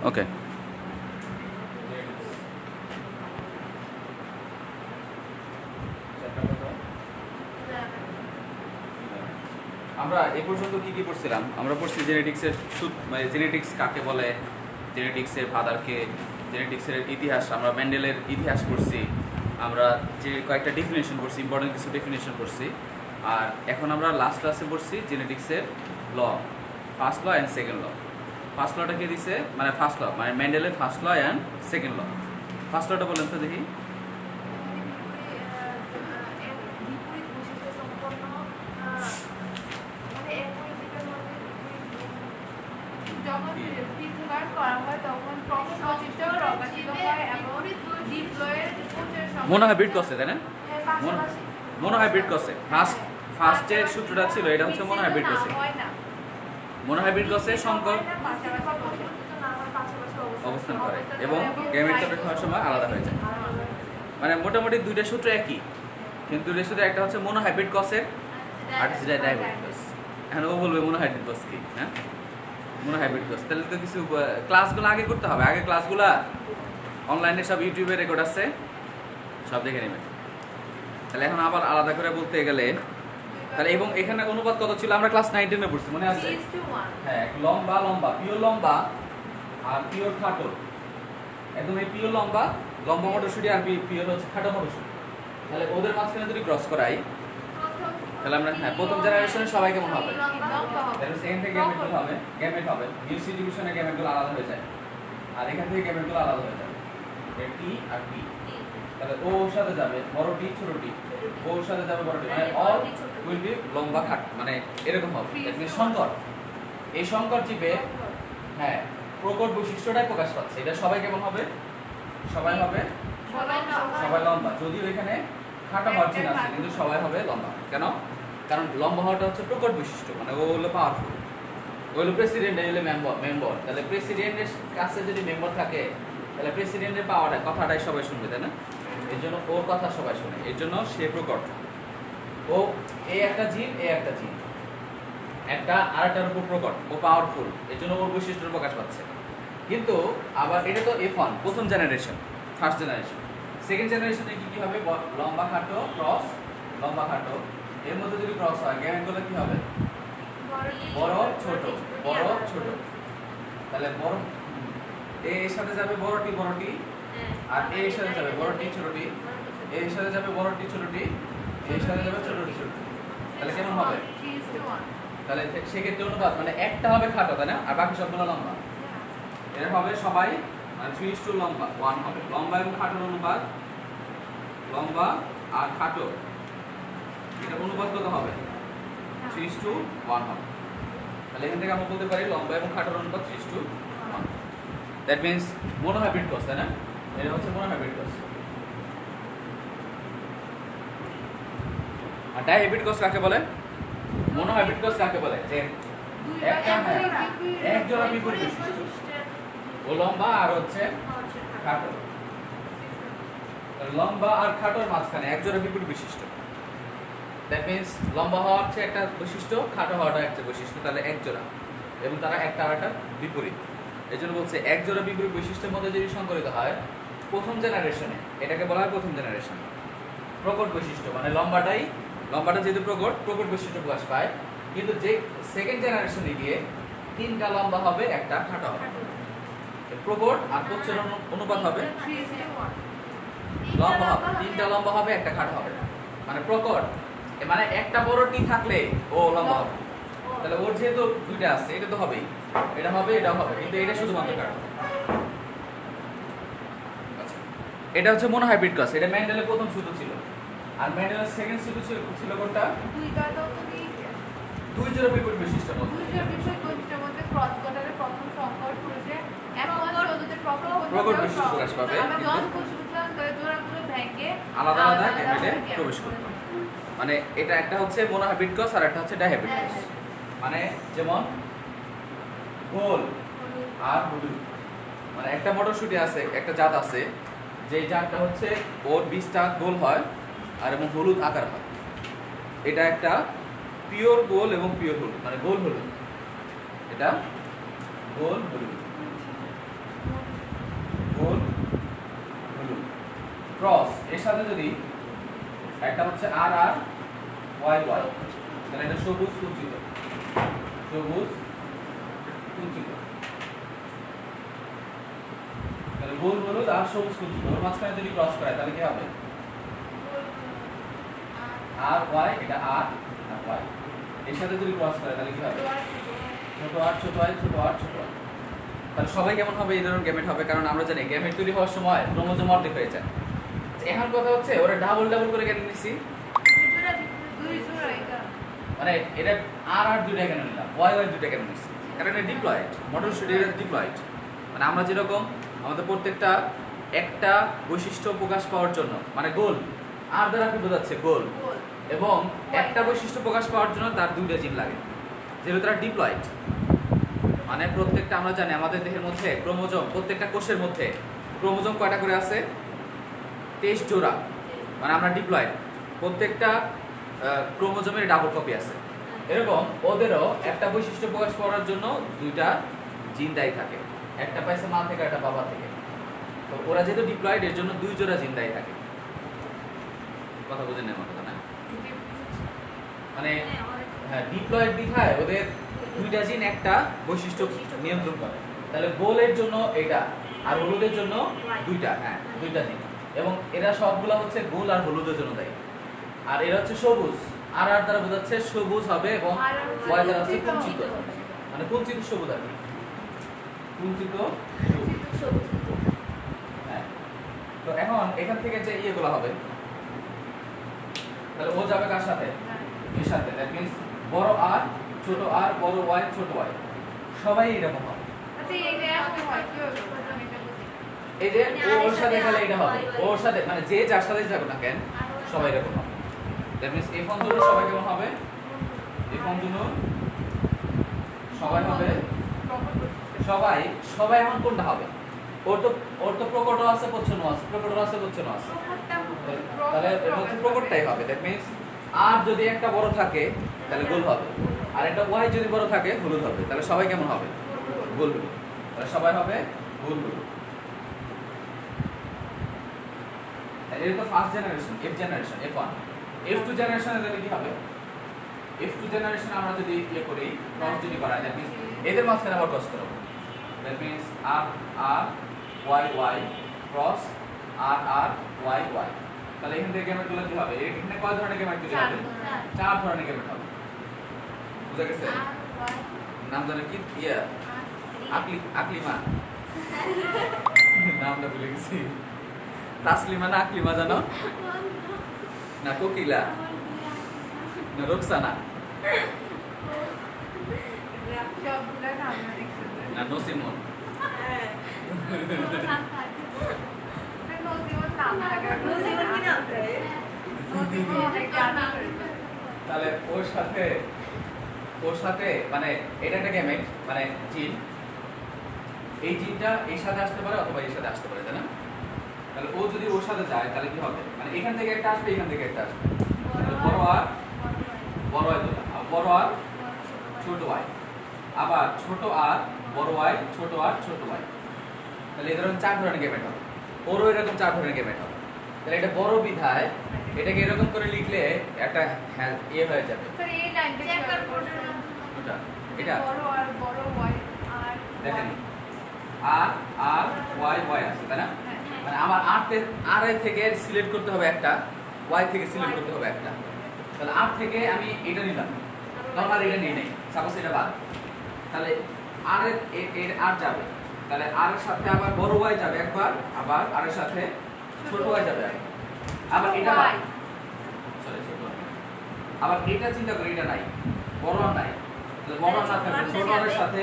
ওকে, আমরা এই পর্যন্ত কি কি পড়ছিলাম? আমরা পড়ছি জেনেটিক্সের মানে জেনেটিক্স কাকে বলে, জেনেটিক্সের ফাদারকে, জেনেটিক্সের ইতিহাস, আমরা মেন্ডেলের ইতিহাস পড়ছি, আমরা যে কয়েকটা ডেফিনেশন পড়ছি, ইম্পর্টেন্ট কিছু ডেফিনেশন পড়ছি। আর এখন আমরা লাস্ট ক্লাসে পড়ছি জেনেটিক্সের law, first law and second law. First লটা কে দিছে, মানে ফার্স্ট ল মানে মেন্ডেলের first law and second law. First লটা বলেন তো দেখি। মনোহাইব্রিড করছে, তাই না? মনোহাইব্রিড করছে। ফার্স্টের সূত্রটা ছিল এটা হচ্ছে মনোহাইব্রিড করছে। মনোহাইব্রিড করছে সংকর অবস্থান করে এবং গ্যামেট তৈরি হওয়ার সময় আলাদা হয়ে যায়। মানে মোটামুটি দুইটা সূত্র একই, কিন্তু দুইটা সূত্র একটা হচ্ছে মনোহাইব্রিড কসের আর হচ্ছে ডাইহাইব্রিড কস। এখন ও বলবে মনোহাইব্রিড কস কি, হ্যাঁ মনোহাইব্রিড কস। তাহলে তো কিছু ক্লাসগুলো আগে করতে হবে, আগে ক্লাসগুলো অনলাইনে সব ইউটিউবে রেকর্ড আছে, সব দেখে নেবেন। তাহলে এখন আবার আলাদা করে বলতে গেলে তাহলে, এবং এখানে অনুপাত কত ছিল আমরা ক্লাস 9-10 পড়ছি, মনে আছে? হ্যাঁ, লম্বা লম্বা, পিওর লম্বা আর পিওর খাটো। একদম এই পিওর লম্বা লম্বা মটরশুঁটি আর পিওর হচ্ছে খাটো মটরশুঁটি। তাহলে ওদের মাঝখানে যদি ক্রস করাই তাহলে আমরা, হ্যাঁ, প্রথম জেনারেশনে সবাই কেমন হবে? তাহলে সেকেন্ড থেকে গ্যামেট হবে নিউসি ডিভিশনে গ্যামেটগুলো আলাদা হয়ে যায়, আর এখান থেকে গ্যামেটগুলো আলাদা হয়ে যায়, টি আর টি। তাহলে ও ওর সাথে যাবে বড় টি ছোট টি, ওর সাথে যাবে বড় টি, মানে অল উইল বি লম্বা খাট, মানে এরকম হবে। মানে সংকর, এই সংকর জীবে, হ্যাঁ, প্রকট বৈশিষ্ট্যটাই প্রকাশ পাচ্ছে। এটা সবাই কেমন হবে? সবাই হবে সবাই লম্বা। যদিও এখানে খাটো মার্জিন আছে, কিন্তু সবাই হবে লম্বা। কেন? কারণ লম্বা হওয়াটা হচ্ছে প্রকট বৈশিষ্ট্য, মানে ও হলো পাওয়ারফুল, ও হলো প্রেসিডেন্ট, এই হলো মেম্বার। তাহলে প্রেসিডেন্টের কাছে যদি মেম্বার থাকে তাহলে প্রেসিডেন্টের পাওয়াটা কথাটাই সবাই শুনবে, তাই না? এর জন্য ওর কথা সবাই শুনে, এর জন্য সে প্রকট। ও এই একটা জীব, এই একটা জীব, একটা আরেকটার উপর প্রকট, ও পাওয়ারফুল, এর জন্য ওর বৈশিষ্ট্য প্রকাশ পাচ্ছে। কিন্তু আবার এটা তো F1 প্রথম জেনারেশন, ফার্স্ট জেনারেশন। সেকেন্ড জেনারেশনে কি কি হবে? লম্বা খাটো ক্রস, লম্বা খাটো, এর মধ্যে যদি ক্রস হয় গ্যামেটগুলো কি হবে? বড় ছোট, বড় ছোট। তাহলে বড় এর সাথে যাবে বড় টি আর এর সাথে যাবে বড় টি ছোট টি, এর সাথে যাবে বড় টি ছোট টি, এর সাথে যাবে ছোট টি ছোট টি। তাহলে কেমন হবে? তাহলে সেক্ষেত্রে অনুপাত মানে একটা হবে খাটো, তাই না? আর বাকি সবগুলো লম্বা। এর হবে সবাই মানে 3:1 লম্বা 1 হবে। লম্বা এবং খাটোর অনুপাত, লম্বা আর খাটো এটা অনুপাত কত হবে? 3:1 হবে। তাহলে এখান থেকে আমরা বলতে পারি লম্বা এবং খাটোর অনুপাত 3:1। দ্যাট মিন্স মনোহাইব্রিড কস, তাই না? এটা হচ্ছে মনোহাইব্রিড কস। আর ডাইহাইব্রিড কস কাকে বলে? মনোহাইব্রিড কস কাকে বলে? যে একটা, হ্যাঁ, এক জোড়া বিপরীত বৈশিষ্ট্য, ও লম্বা আর হচ্ছে খাটো। লম্বা আর খাটোর মাঝখানে এক জোড়া বিপরীত বৈশিষ্ট্য। দ্যাট মিন্স লম্বা হওয়া হচ্ছে একটা বৈশিষ্ট্য, খাটো হওয়াটা একটা বৈশিষ্ট্য, তাহলে এক জোড়া, এবং তারা একটা আরেকটা বিপরীত। এই জন্য বলছে এক জোড়া বিপরীত বৈশিষ্ট্যের মধ্যে যদি সংকরিত হয় প্রথম জেনারেশনে, এটাকে বলা হয় প্রথম জেনারেশন। প্রকট বৈশিষ্ট্য মানে লম্বাটা যেহেতু প্রকট বৈশিষ্ট্য প্রকাশ পায়, কিন্তু যে সেকেন্ড জেনারেশনে গিয়ে তিনটা লম্বা হবে, একটা খাটো হবে। প্রকট আর প্রচ্ছদ অনুপাত হবে লম্বা হবে, তিনটা লম্বা হবে, একটা খাটো হবে। মানে প্রকট মানে একটা বড় টি থাকলে ও লম্বা হবে। তাহলে ওর যেহেতু দুইটা আছে, এটা তো হবেই, এটা হবে, এটাও হবে, কিন্তু এটা শুধুমাত্র খাটো। আচ্ছা, এটা হচ্ছে মনোহাইব্রিড কস। এটা মেন্ডেলের প্রথম সূত্র ছিল। আর মেন্ডেলের সেকেন্ড সূত্র ছিল কোনটা? দুই জোড়া বিপরীত বৈশিষ্ট্যের মধ্যে প্রকট বৈশিষ্ট্য প্রকাশ পাবে, আলাদা আলাদা গ্যামেটে প্রবেশ করবে। মানে এটা একটা হচ্ছে মনোহাইব্রিড কস আর একটা হচ্ছে ডাইহাইব্রিড কস। মানে যেমন গোল আর হলুদ, মানে একটা মটরশুঁটি আছে, একটা জাত আছে, যে জাতটা হচ্ছে ওর বীজটা গোল হয় আর এবং হলুদ আকার হয়। এটা একটা পিওর গোল এবং পিওর হলুদ, মানে গোল হলুদ, এটা গোল হলুদ। ক্রস এর সাথে যদি একটা হচ্ছে আর আর ওয়াই ওয়াই, তাহলে এটা সবুজ কুঞ্চিত, সবুজ কুঞ্চিত। তাহলে গোল হলুদ আর সবুজ কুঞ্চিত, ওর মাঝখানে যদি ক্রস করে তাহলে কি হবে? আর ওয়াই, এটা আর আর ওয়াই, এর সাথে যদি ক্রস করে তাহলে কি হবে? ছোট আর ছোট ওয়াই, ছোট আর ছোট ওয়াই। তাহলে সবাই কেমন হবে? এই ধরনের গ্যামেট হবে, কারণ আমরা জানি গ্যামেট তৈরি হওয়ার সময় ক্রোমোজোম অর্ধেক হয়ে যায়। এখন কথা হচ্ছে ওরা ডাবল ডাবল করে কেন নিছি? মানে এটা আর আর দুইটা কেন নিলাম, ওয়াই ওয়াই দুইটা কেন নিছি? কারণ এটা ডিপ্লয়েড, মটরশুটি এটা ডিপ্লয়েড। মানে আমরা যেরকম আমাদের প্রত্যেকটা একটা বৈশিষ্ট্য প্রকাশ পাওয়ার জন্য, মানে গোল আর দ্বারা কি বোঝাচ্ছে? গোল। এবং একটা বৈশিষ্ট্য প্রকাশ পাওয়ার জন্য তার দুইটা জিন লাগে, যেহেতু তারা ডিপ্লয়েড। মানে প্রত্যেকটা আমরা জানি আমাদের দেহের মধ্যে ক্রোমোজোম, প্রত্যেকটা কোষের মধ্যে ক্রোমোজোম কয়টা করে আছে? 23 জোড়া। মানে আমরা ডিপ্লয়েড, প্রত্যেকটা ক্রোমোজোমের ডাবল কপি আছে। এরকম ওদেরও একটা বৈশিষ্ট্য প্রকাশ করার জন্য দুইটা জিন দায়ী থাকে, একটা পাইছে মা থেকে, একটা বাবা থেকে। তো ওরা যেহেতু ডিপ্লয়েড, এর জন্য 2 জোড়া জিন দায়ী থাকে। কথা বুঝেন না আমার কথা না? মানে হ্যাঁ, ডিপ্লয়েড বিধায় ওদের দুইটা জিন একটা বৈশিষ্ট্য নিয়ন্ত্রণ করে। তাহলে গোলের জন্য এটা আর হলুদের জন্য দুইটা, হ্যাঁ দুইটা জিন। এবং এরা সবগুলা হচ্ছে গোল আর হলুদের জন্য দায়ী। আর এরা হচ্ছে সবুজ, আর আর দ্বারা বোঝাচ্ছে সবুজ হবে, এবং ওয়াই দ্বারা হচ্ছে কুঞ্চিত, মানে কুঞ্চিত সবুজ আর কি, কুঞ্চিত সবুজ। হ্যাঁ, তো এখন এখান থেকে যে ইয়েগুলো হবে, তাহলে ও যাবে কার সাথে? এর সাথে। দ্যাট মিন্স বড় আর ছোট আর, বড় ওয়াই ছোট ওয়াই, সবাই এরকম হবে। এই যে ওর সাথে গেলে এটা হবে, ওর সাথে মানে যে যার সাথে যাবে না কেন সবাই এরকম হবে। দ্যাট মিন্স এফ ওয়ান জন্য সবাই কেমন হবে? এফ ওয়ান জন্য সবাই হবে, সবাই সবাই এখন কোনটা হবে? ওর তো প্রকট আছে, প্রচ্ছন্ন আছে, প্রকট আছে, প্রচ্ছন্ন আছে, তাহলে এর মধ্যে প্রকটটাই হবে। দ্যাট মিন্স আর যদি একটা বড় থাকে তাহলে গোল হবে, আর একটা ওয়াই যদি বড় থাকে হলুদ হবে। তাহলে সবাই কেমন হবে? গোল হলুদ। তাহলে সবাই হবে গোল হলুদ। এর তো first generation, F generation, F1। F2 জেনারেশনে তাহলে কি হবে? F2 জেনারেশন আমরা যদি ইয়ে করি, ক্রস যদি করাই, দ্যাট মিন্স এদের মাঝখানে আবার ক্রস করব। That means R R Y Y cross R R Y Y. তাহলে এখান থেকে গ্যামেটগুলো কি হবে? এখানে কয় ধরনের গ্যামেট তৈরি হবে? 4 ধরনের গ্যামেট হবে। বুঝা গেছে? নাম জানেন কি? ইয়া আকলিমা নামটা ভুলে গেছি। তাসলিমা না আকলিমা জানো? না কোকিলা, না রোকসানা, না নসিমন। তাহলে ওর সাথে মানে এটা একটা গ্যামেট, মানে জিন। এই জিনটা এর সাথে আসতে পারে অথবা এর সাথে আসতে পারে, তাই না? তাহলে ও যদি ওর সাথে যায় তাহলে কি হবে? মানে এখান থেকে একটা আসবে, এখান থেকে একটা আসবে। বড় আর বড় ওয়াই দুটো, বড় আর ছোট ওয়াই, আবার ছোট আর বড় ওয়াই, ছোট আর ছোট ওয়াই। তাহলে এই ধরনের 4 ধরনের গ্যামেট হবে। ওরও এরকম 4 ধরনের গ্যামেট হবে। তাহলে এটা বড় বিধায় এটাকে এরকম করে লিখলে একটা ইয়ে হয়ে যাবে। স্যার এই লাইনটা চেকার বোর্ডের ওটা এটা বড় আর বড় ওয়াই আর দেখেন আর আর ওয়াই ওয়াই আছে, তাই না? মানে আমার আর থেকে সিলেক্ট করতে হবে একটা, ওয়াই থেকে সিলেক্ট করতে হবে একটা। তাহলে আর থেকে আমি এটা নিলাম, নরমাল এটা নিয়ে নেই, সাপোজ এটা বাদ। তাহলে আর এর আর যাবে, তাহলে আর এর সাথে আবার বড় ওয়াই যাবে একবার, আবার আর এর সাথে ছোট ওয়াই যাবে আবার এটা বাদ। সরি ছোট ওয়াই, আবার এটা চিন্তা করি, এটা নাই, বড় আর নাই, তাহলে বড় আর না থাকবে, ছোট আর এর সাথে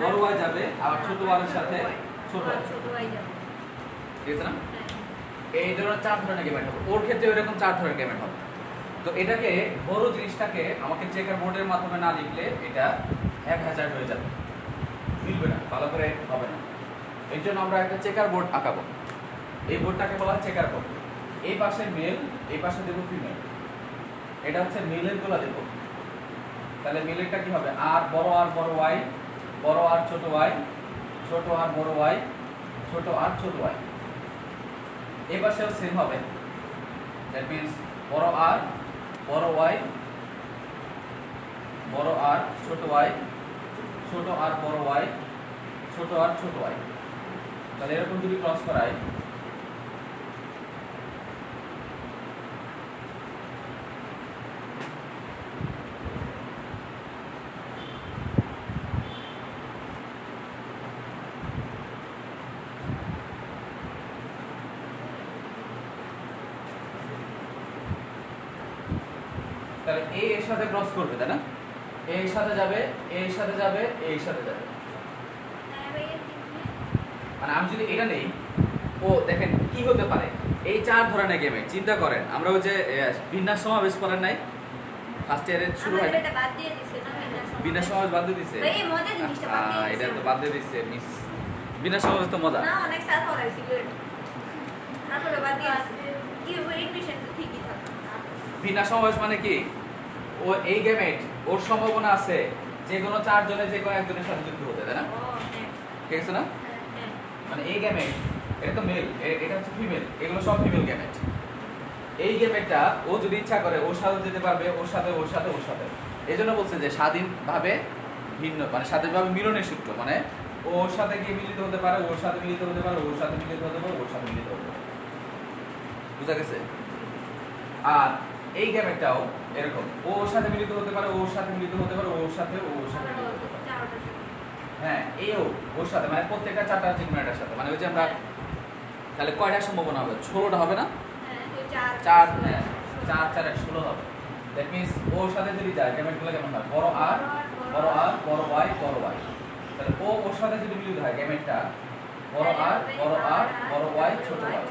বড় ওয়াই যাবে, আবার ছোট আর এর সাথে ছোট ওয়াই যাবে। ঠিক আছে না? এই ধরনের 4 ধরনের গ্যামেট হবে। ওর ক্ষেত্রে এরকম 4 ধরনের গ্যামেট হবে। তো এটাকে বড় জিনিসটাকে আমাকে চেকার বোর্ডের মাধ্যমে না লিখলে এটা এক হাজার হয়ে যাবে, মিলবে না, ভালো করে হবে না। এর জন্য আমরা একটা চেকার বোর্ড আঁকাবো। এই বোর্ডটাকে বলা হয় চেকার বোর্ড। এই পাশে মেল, এই পাশে দেবো ফিমেল। এটা হচ্ছে মেলের গুলা দেবো। তাহলে মেলেরটা কি হবে? আর বড় ওয়াই, বড় আর ছোট ওয়াই, ছোট আর বড় ওয়াই, ছোট আর ছোট ওয়াই। এই পাশেও সেম হবে। দ্যাট মিন্স বড় আর বড় ওয়াই, বড় আর ছোট ওয়াই, ছোট আর বড় ওয়াই, ছোট আর ছোট ওয়াই। তাহলে এরকম যদি ক্রস করাই তাহলে এ এর সাথে ক্রস করবে, তাই না? এ এর সাথে যাবে, এ এর সাথে যাবে, এ এর সাথে যাবে। মানে আমি যদি এটা নেই, ও দেখেন কি হতে পারে, এই চার ধরনের গেমে চিন্তা করেন। আমরা ওই যে বিন্যাস সমাবেশ করেন নাই ফার্স্ট ইয়ারে শুরু হয়, বিন্যাস সমাবেশ বাদ দিয়ে দিছে। এটা তো বাদ দিয়ে দিছে মিস। বিন্যাস সমাবেশ তো মজা না, অনেক স্যার পড়াইছিল তারপরে বাদ দিয়ে কি এডমিশন তো ঠিকই থাকে। বিন্যাস সমাবেশ মানে কি, ও এই গেমে ওর সম্ভাবনা আছে যে কোনো চারজনে যে কোনো একজনের সাথে যুক্ত হতে, তাই না? ঠিক আছে না? মানে এই গেমে এটা তো মেল, এটা হচ্ছে ফিমেল, এগুলো সব ফিমেল গেমেট। এই গেমেটটা ও যদি ইচ্ছা করে ওর সাথে যেতে পারবে, ওর সাথে ওর সাথে ওর সাথে। এই জন্য বলছে যে স্বাধীনভাবে ভিন্ন, মানে স্বাধীনভাবে মিলনের সূত্র, মানে ওর সাথে গিয়ে মিলিত হতে পারে, ওর সাথে মিলিত হতে পারে, ওর সাথে মিলিত হতে পারে, ওর সাথে মিলিত হতে পারে। বুঝা গেছে? আর এই গেমেটটাও এরকম, ওর সাথে মিলিত হতে পারে, ওর সাথে মিলিত হতে পারে, ওর সাথে ওর সাথে মিলিত হতে পারে। হ্যাঁ, এও ওর সাথে, মানে প্রত্যেকটা চারটা জিগমেটের সাথে। মানে ওই যে আমরা তাহলে কয়টা সম্ভাবনা হবে? 16টা হবে না? চার, হ্যাঁ, 4 4 16 হবে। দ্যাট মিন্স ওর সাথে যদি যায় গেমেটগুলো কেমন হয়? বড় আর বড় আর বড় ওয়াই বড় ওয়াই। তাহলে ও ওর সাথে যদি মিলিত হয় গেমেটটা বড় আর বড় আর বড় ওয়াই ছোট ওয়াই।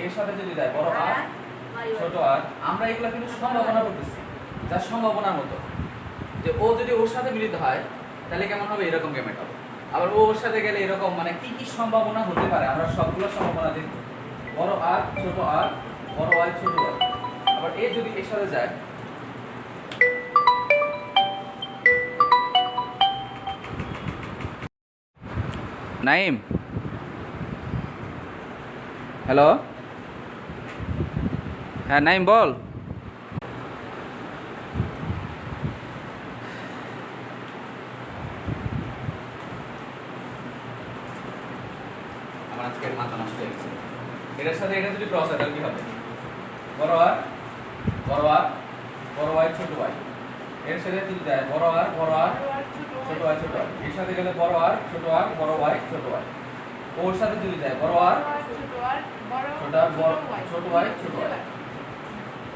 এর সাথে যদি যায় বড় আর ছোট আর, আমরা এগুলো কিন্তু সম্ভাবনা করতেছি, যা সম্ভাবনার মতো। যে ও যদি ওর সাথে মিলিত হয় তাহলে কেমন হবে? এরকম গেমেট হবে। আবার ও ওর সাথে গেলে এরকম, মানে কি কি সম্ভাবনা হতে পারে আমরা সবগুলো সম্ভাবনা দেখব। বড় আর ছোট আর বড় ওয়াই ছোট ওয়াই। আবার এ যদি এর সাথে যায়, নাইম, হ্যালো, হ্যাঁ নাইম বল। আমার আজকে মাথা নষ্ট হয়ে গেছে। এটার সাথে এটা যদি ক্রস হয় তাহলে কি হবে? বড় আর বড় আর বড় ওয়াই ছোট ওয়াই। এর সাথে যদি যায় বড় আর ছোট ওয়াই ছোট ওয়াই। এর সাথে গেলে বড় আর ছোট ওয়াই ছোট ওয়াই। ওর সাথে যদি যায় বড় আর ছোট ওয়াই ছোট ওয়াই।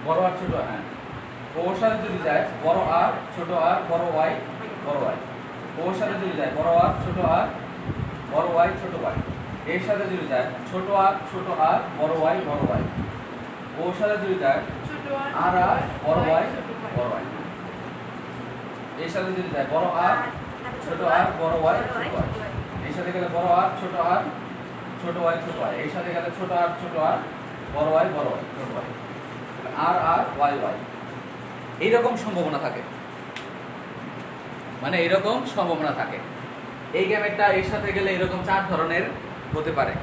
বড় আর ছোট ওয়াই, হ্যাঁ। ওর সাথে যদি যায় বড় আর ছোট আর বড় ওয়াই। ওর সাথে যদি যায় বড় আর ছোট ওয়াই ছোট ওয়াই। এর সাথে যদি যায় ছোট আর বড় ওয়াই। ওর সাথে যদি যায় আর বড় ওয়াই। এর সাথে যদি যায় বড় আর ছোট আর বড় ওয়াই ছোট ওয়াই। এর সাথে গেলে বড় আর ছোট ওয়াই ছোট ওয়াই। এর সাথে গেলে ছোট আর বড় ওয়াই ছোট ওয়াই। আর ওয়াই। এইরকম সম্ভাবনা থাকে, মানে এইরকম সম্ভাবনা থাকে। এই গেমেরটা এর সাথে গেলে এরকম 4 ধরনের হতে পারে,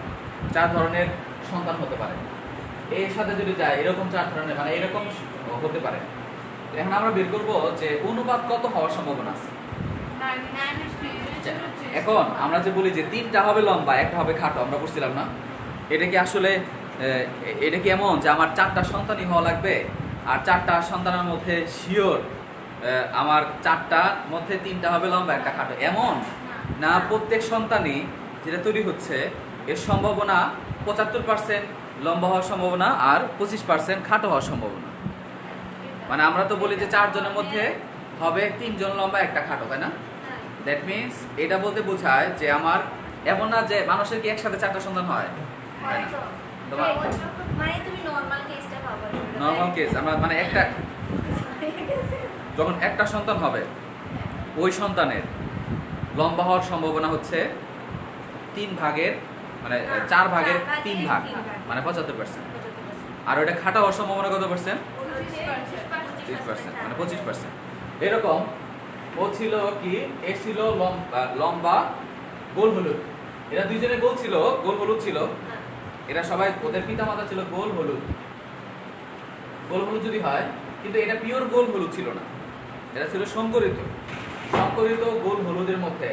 4 ধরনের সন্তান হতে পারে। এর সাথে যদি যায় এরকম 4 ধরনের, মানে এরকম হতে পারে। এখন আমরা বের করব যে অনুপাত কত হওয়ার সম্ভাবনা আছে। এখন আমরা যে বলি যে 3টা হবে লম্বা, একটা হবে খাটো, আমরা বুঝছিলাম না? এটা কি আসলে এটা কি এমন যে আমার 4টা সন্তানই হওয়া লাগবে, আর 4টা সন্তানের মধ্যে শিওর আমার 4টার মধ্যে 3টা হবে লম্বা, একটা খাটো, এমন না? প্রত্যেক সন্তানই যেটা তৈরি হচ্ছে এর সম্ভাবনা 75% লম্বা হওয়ার সম্ভাবনা আর 25% খাটো হওয়ার সম্ভাবনা। মানে আমরা তো বলি যে 4 জনের মধ্যে হবে 3 জন লম্বা, একটা খাটো, তাই না? দ্যাট মিন্স এটা বলতে বোঝায় যে আমার এমন না যে মানুষের কি একসাথে 4টা সন্তান হয়, তাই না? তোমার মানে তুমি নরমাল কেসটা পাবো। নরমাল কেস আমরা মানে একটা যখন একটা সন্তান হবে ওই সন্তানের লম্বা হওয়ার সম্ভাবনা হচ্ছে 3 ভাগের, মানে 4 ভাগের 3 ভাগ, মানে 75%। আর ওটা খাটো হওয়ার সম্ভাবনা কত পার্সেন্ট? 30%, মানে 25%। এরকম ও ছিল কি, এ ছিল লম্বা গোল হলুদ। এরা দুইজনে গোল ছিল, গোল হলুদ ছিল। এরা সবাই ওদের পিতামাতা ছিল গোল হলুদ। গোল হলুদ যদি হয়, কিন্তু এটা পিওর গোল হলুদ ছিল না, এটা ছিল সংকরিত। সংকরিত গোল হলুদের মধ্যে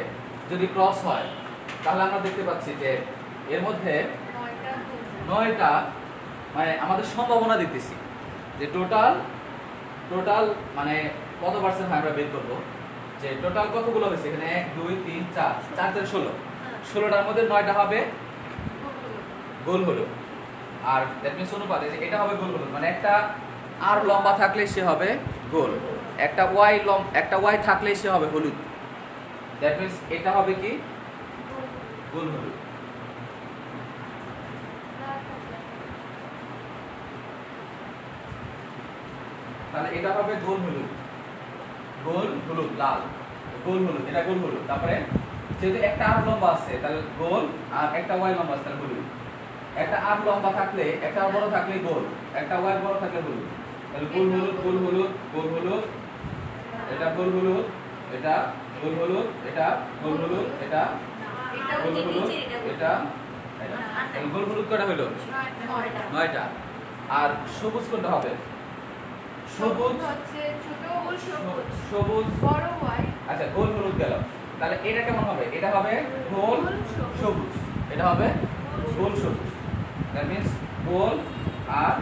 যদি ক্রস হয়, তাহলে আমরা দেখতে পাচ্ছি যে এর মধ্যে 9টা মানে আমাদের সম্ভাবনা দিতেছি যে টোটাল মানে কত পার্সেন্ট আমরা বের করবো, যে টোটাল কতগুলো হয়েছে এখানে 1 2 3 4 4 থেকে 16, 16টার মধ্যে 9টা হবে গোল হলুদ। আর দ্যাট মিন্স অনুপাতে যে এটা হবে গোল হলুদ, মানে একটা আর লম্বা থাকলে সে হবে গোল, একটা ওয়াই থাকলে সে হবে হলুদ। দ্যাট মিন্স এটা হবে কি গোল হলুদ। তাহলে এটা হবে গোল হলুদ লাল, গোল হলুদ, এটা গোল হলুদ। তারপরে যেহেতু একটা আর লম্বা আছে তাহলে গোল, আর একটা ওয়াই লম্বা আছে তাহলে হলুদ। একটা আর লম্বা থাকলে, একটা বড় থাকলে গোল, একটা ওয়াই বড় থাকলে হলুদ। তাহলে গোল হলুদ, এটা গোল হলুদ, এটা গোল হলুদ, এটা গোল হলুদ, এটা গোল হলুদ, এটা গোল হলুদ কটা হলো 9টা। আর সবুজ কোনটা হবে? সবুজ হচ্ছে ছোট গোল সবুজ বড় ওয়াই। আচ্ছা গোল হলুদ গেল, তাহলে এটা কেমন হবে? এটা হবে গোল সবুজ, এটা হবে গোল সবুজ। দ্যাট মিন্স গোল আর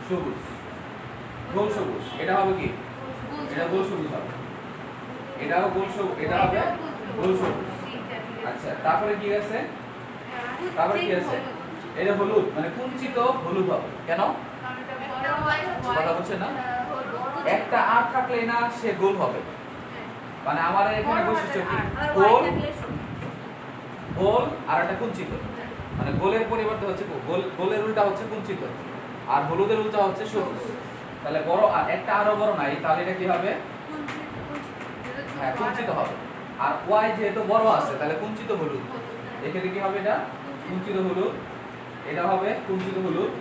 সবুজ, গোল সবুজ। এটা হবে কি? এটা গোল সবুজ হবে, এটাও গোল সবুজ, এটা হবে গোল সবুজ। আচ্ছা তারপরে কি আছে? তারপরে কি আছে? এটা হলুদ, মানে কুঞ্চিত হলুদ হবে। কেন কথা বলছে না? একটা আর থাকলে না সে গোল হবে, মানে আমার এখানে বৈশিষ্ট্য কি? গোল আর একটা কুঞ্চিত, মানে গোলের পরিবর্তে হচ্ছে গোলের উল্টা হচ্ছে কুঞ্চিত, আর হলুদের উল্টা হচ্ছে সবুজ। তাহলে বড় আর একটা আরো বড় নাই, তাহলে এটা কি হবে? হ্যাঁ কুঞ্চিত হবে। আর ওয়াই যেহেতু বড় আছে তাহলে কুঞ্চিত হলুদ, এখানে কি হবে? এটা কুঞ্চিত হলুদ, এটা হবে কুঞ্চিত হলুদ,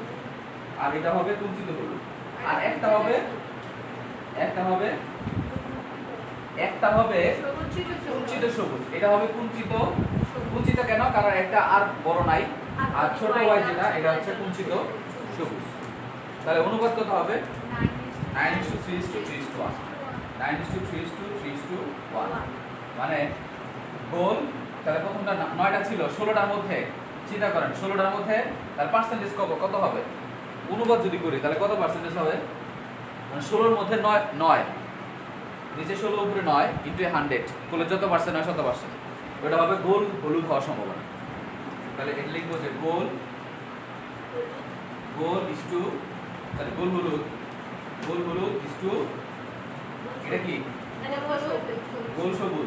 আর এটা হবে কুঞ্চিত হলুদ। আর একটা হবে কুঞ্চিত সবুজ, এটা হবে কুঞ্চিত। কুঞ্চিত কেন? কারণ একটা আর বড় নাই, আর ছোট ওয়াই যেটা এটা হচ্ছে কুঞ্চিত সবুজ। তাহলে অনুপাত কত হবে? 9:3:3:1, 9:3:3:1। মানে গোল, তাহলে প্রথমটা 9টা ছিল, 16টার মধ্যে চিন্তা করেন, 16টার মধ্যে তার পার্সেন্টেজ কত হবে? অনুপাত যদি করি তাহলে কত পার্সেন্টেজ হবে? মানে 16র মধ্যে 9, নিচে 16 উপরে 9 ইনটু 100 করলে যত পার্সেন্ট হয় 100%, ওটা হবে গোল হলুদ হওয়ার সম্ভাবনা। তাহলে এটা লিখবো যে গোল ইজ টু, তাহলে গোল হলুদ ইজ টু, এটা কি? গোল সবুজ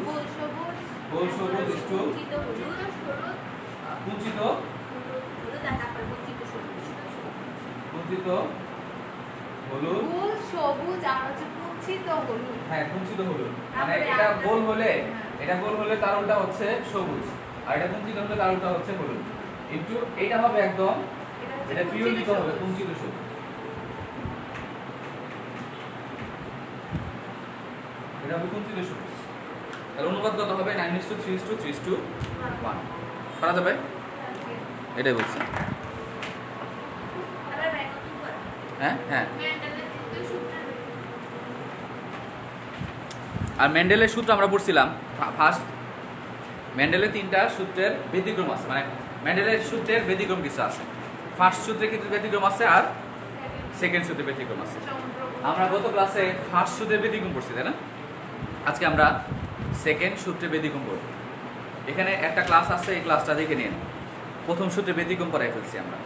ইজ টু কুঞ্চিত হলুদ, গোল সবুজ আর হচ্ছে কুঞ্চিত হলুদ। হ্যাঁ কুঞ্চিত হলুদ, মানে এটা গোল হলে, এটা গোল হলে তার উল্টা হচ্ছে সবুজ, আর এটা কুঞ্চিত হলে তার উল্টা হচ্ছে হলুদ। কিন্তু এটা হবে একদম, এটা পিওরলি তো হবে কুঞ্চিত সবুজ। এটা হবে কুঞ্চিত সবুজ। তাহলে অনুপাত কত হবে? 9:3:3:1 করা যাবে, এটাই বলছি। হ্যাঁ হ্যাঁ। আর মেন্ডেলের সূত্র আমরা পড়ছিলাম ফার্স্ট। মেন্ডেলের 3টা সূত্রের ব্যতিক্রম আছে, মানে মেন্ডেলের সূত্রের ব্যতিক্রম কিছু আছে। ফার্স্ট সূত্রে কিন্তু ব্যতিক্রম আছে, আর সেকেন্ড সূত্রে ব্যতিক্রম আছে। আমরা গত ক্লাসে ফার্স্ট সূত্রের ব্যতিক্রম পড়ছি, তাই না? আজকে আমরা সেকেন্ড সূত্রে ব্যতিক্রম পড়ব। এখানে একটা ক্লাস আছে, এই ক্লাসটা দেখে নিন। প্রথম সূত্রে ব্যতিক্রম পড়াই ফেলছি আমরা।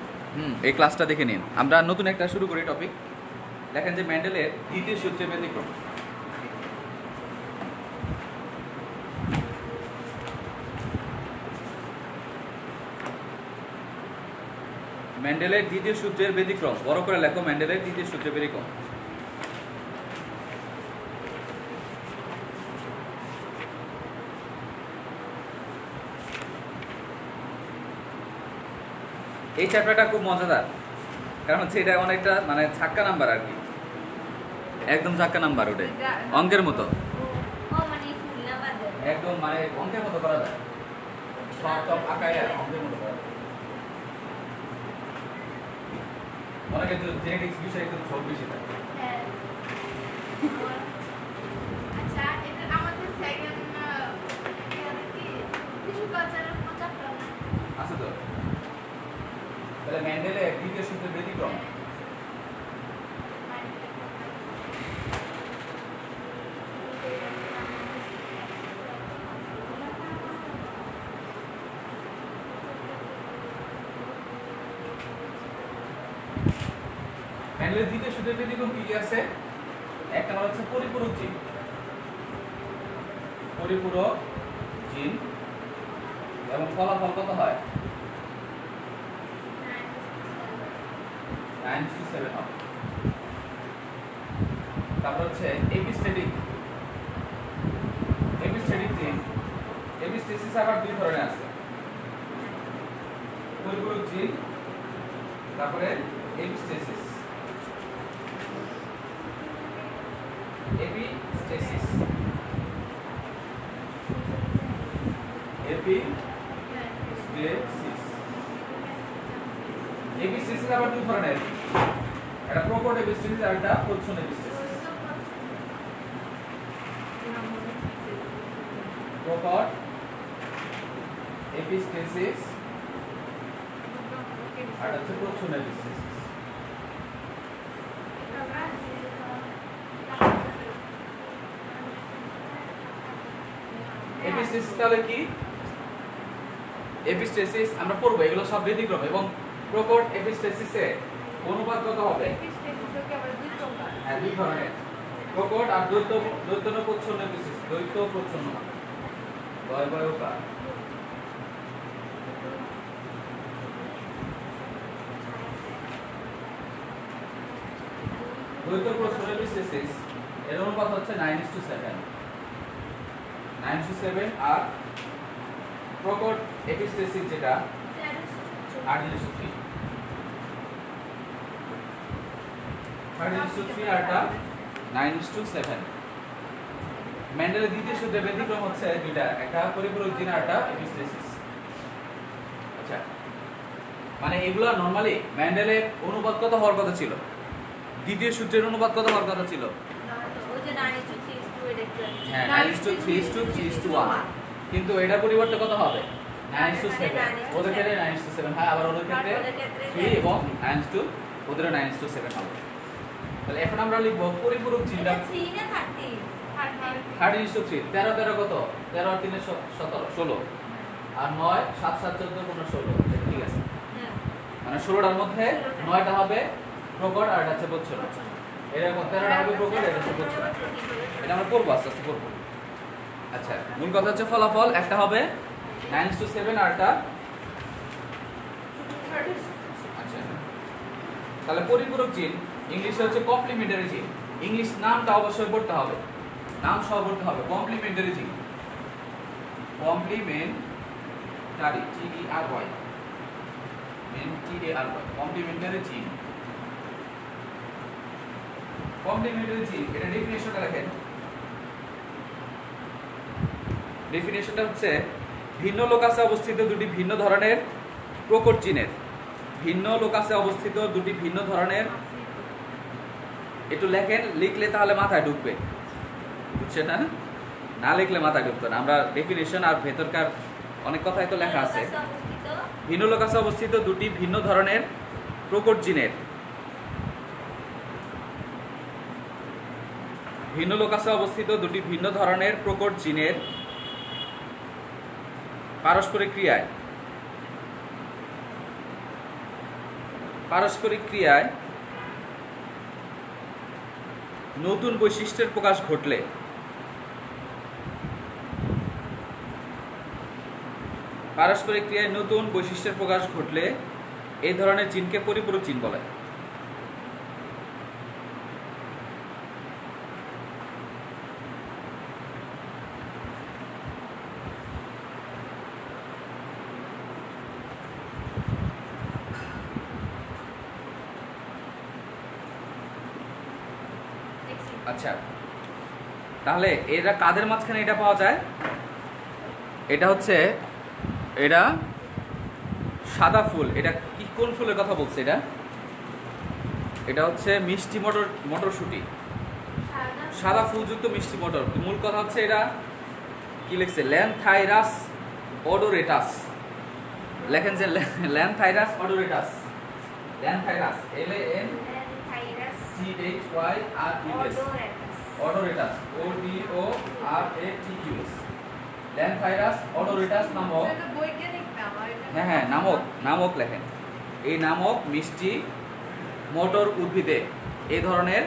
এই ক্লাসটা দেখে নিন। আমরা নতুন একটা শুরু করি টপিক। দেখেন যে মেন্ডেলের দ্বিতীয় সূত্রে ব্যতিক্রম। মেন্ডেলের দ্বিতীয় সূত্রের ব্যতিক্রম, বড় করে লেখো, মেন্ডেলের দ্বিতীয় সূত্রের ব্যতিক্রম। এই চ্যাপ্টারটা খুব মজাদার, কারণ হচ্ছে এটা অনেকটা মানে ছাক্কা নাম্বার আর কি, একদম ছাক্কা নাম্বার, ওটা অঙ্কের মতো, একদম মানে অঙ্কের মতো করা যায়, সব আঁকায় অঙ্কের মতো করা যায়। অনেকে জেনেটিক্স বিষয়ে একটু ঝোঁক বেশি থাকে। হ্যাঁ। আচ্ছা, এটা আমাদের সেকেন্ড কি টিস্যু কালচারের কোনো চ্যাপ্টার না? আছে তো। তাহলে মেন্ডেলের দ্বিতীয় সূত্রের ব্যতিক্রম। মেন্ডেলের দ্বিতীয় সূত্রের ব্যতিক্রম কি কি আছে? এক নম্বর হচ্ছে পরিপূরক জিন। পরিপূরক জিন এবং ফলাফল কত হয়? 9-7 হবে। তারপর হচ্ছে এপিস্টেটিক জিন। এপিস্টেসিস আবার দুই ধরনের আছে, পরিপূরক জিন তারপরে এপিস্টেসিস। এপিস্টেসিস এপিস্টেসিস আবার দুই ধরনের, একটা প্রকট এপিস্টেসিস আর একটা প্রচ্ছন্ন এপিস্টেসিস। প্রকট এপিস্টেসিস আর হচ্ছে প্রচ্ছন্ন এপিস্টেসিস। এপিস্টেসিস তাহলে কি? এপিস্টেসিস আমরা পড়বো, এগুলো সব ব্যতিক্রম। এবং প্রকট এপিস্টেসিসে অনুপাত কত হবে? হ্যাঁ, দুই ধরনের, প্রকট আর দ্বৈত প্রচ্ছন্ন এপিস্টেসিস। দ্বৈত প্রচ্ছন্ন দ্বয় বয়কা। দ্বৈত প্রচ্ছন্ন এপিস্টেসিস এর অনুপাত হচ্ছে 9:7। 9:7 আর প্রকট এপিস্টেসিস যেটা 8:3। 8:3 আরটা 9:7। মেন্ডেলের দ্বিতীয় সূত্রের ব্যতিক্রম হচ্ছে দুইটা, একটা পরিপূরক জিন আর একটা এপিস্টেসিস। আচ্ছা, মানে এগুলো নরমালি মেন্ডেলের অনুপাত কত হওয়ার কথা ছিল? দ্বিতীয় সূত্রের অনুপাত কত হওয়ার কথা ছিল? ওই যে 9:3:2 এটা একটু। হ্যাঁ, 9:3:1। কিন্তু এটার পরিবর্তে কত হবে? 9:7। ওদের ক্ষেত্রে 9:7। হ্যাঁ, আবার ওদের ক্ষেত্রে 3 এবং 9:2 ওদের 9:7 হবে। তাহলে এখন আমরা লিখব পরিপূরক জিনটা 3 না 30? 30:3। 13 13 কত? 13 আর 3 17 16। আর 9 7 7 14 15 16। ঠিক আছে। হ্যাঁ। মানে 16টার মধ্যে 9টা হবে প্রকট আর এটা হচ্ছে প্রচ্ছন্ন। এরকম 13টা হবে প্রকট, এটা হচ্ছে প্রচ্ছন্ন। এটা আমরা পড়বো, আস্তে আস্তে পড়বো। আচ্ছা, মূল কথা হচ্ছে ফলাফল একটা হবে 9:7 আর একটা। আচ্ছা, তাহলে পরিপূরক জিন ইংলিশে হচ্ছে কমপ্লিমেন্টারি জিন। ইংলিশ নামটা অবশ্যই পড়তে হবে, নাম সহ পড়তে হবে। কমপ্লিমেন্টারি জিন, কমপ্লিমেন্টারি TERY, কমপ্লিমেন্টারি জিন। কমপ্লিমেন্টারি জিন এটা ডেফিনিশনটা দেখেন। ডেফিনিশনটা হচ্ছে ভিন্ন লোকাসে অবস্থিত দুটি ভিন্ন ধরনের প্রকট জিনের, ভিন্ন লোকাসে অবস্থিত দুটি ভিন্ন ধরনের। একটু লেখেন, লিখলে তাহলে মাথায় ঢুকবে, বুঝছেন না? না লিখলে মাথায় ঢুকবে না। আমরা ডেফিনিশন আর ভেতরকার অনেক কথাই তো লেখা আছে। ভিন্ন লোকাসে অবস্থিত দুটি ভিন্ন ধরনের প্রকট জিনের, ভিন্ন লোকাসে অবস্থিত দুটি ভিন্ন ধরনের প্রকট জিনের পারস্পরিক ক্রিয়ায় নতুন বৈশিষ্ট্যের প্রকাশ ঘটলে এই ধরনের জিনকে পরিপূরক জিন বলে। আচ্ছা, তাহলে এরা কাদের মাঝখানে এটা পাওয়া যায়? এটা হচ্ছে, এটা সাদা ফুল। এটা কি, কোন ফুলের কথা বলছে? এটা এটা হচ্ছে মিষ্টি মটরশুঁটি, সাদা ফুলযুক্ত মিষ্টি মটর। মূল কথা হচ্ছে এটা কি লিখছে, ল্যান্থাইরাস অডোরেটাস। লেখেন যে ল্যান্থাইরাস অডোরেটাস, ল্যান্থাইরাস LANCHYRES, অডোরেটাস ODORATUS, ল্যান্থাইরাস অডোরেটাস নামক, বৈজ্ঞানিক নাম। হ্যাঁ নামক লেখেন। এই নামক মিষ্টি মটর উদ্ভিদে এই ধরনের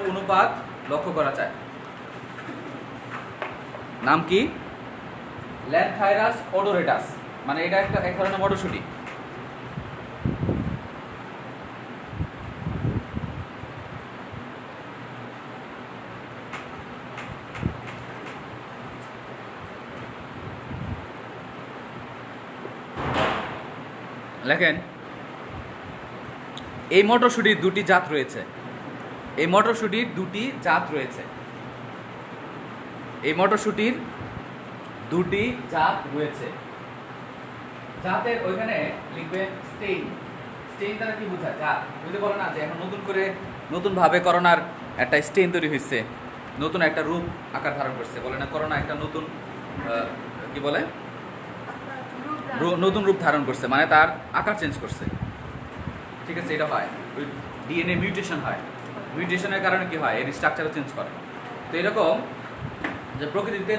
অনুপাত লক্ষ্য করা যায়। নাম কি? ল্যান্থাইরাস অডোরেটাস, মানে এটা এক ধরনের মটরশুঁটি। লেখেন এই মটরশুঁটির দুটি জাত রয়েছে। জাতের ওইখানে লিখবেন স্টেইন দ্বারা কি বোঝায়? জাত। যদি বলে না যে এখন নতুন ভাবে করোনার একটা স্টেইন তৈরি হয়েছে, নতুন একটা রূপ আকার ধারণ করছে, বলে না করোনা একটা নতুন কি বলে নতুন রূপ ধারণ করছে, মানে তার আকার চেঞ্জ করছে। ঠিক আছে, এটা হয় ওই ডিএনএ মিউটেশন হয়। মিউটেশনের কারণে কি হয়, এর স্ট্রাকচারও চেঞ্জ করে। তো এরকম যে প্রকৃতিতে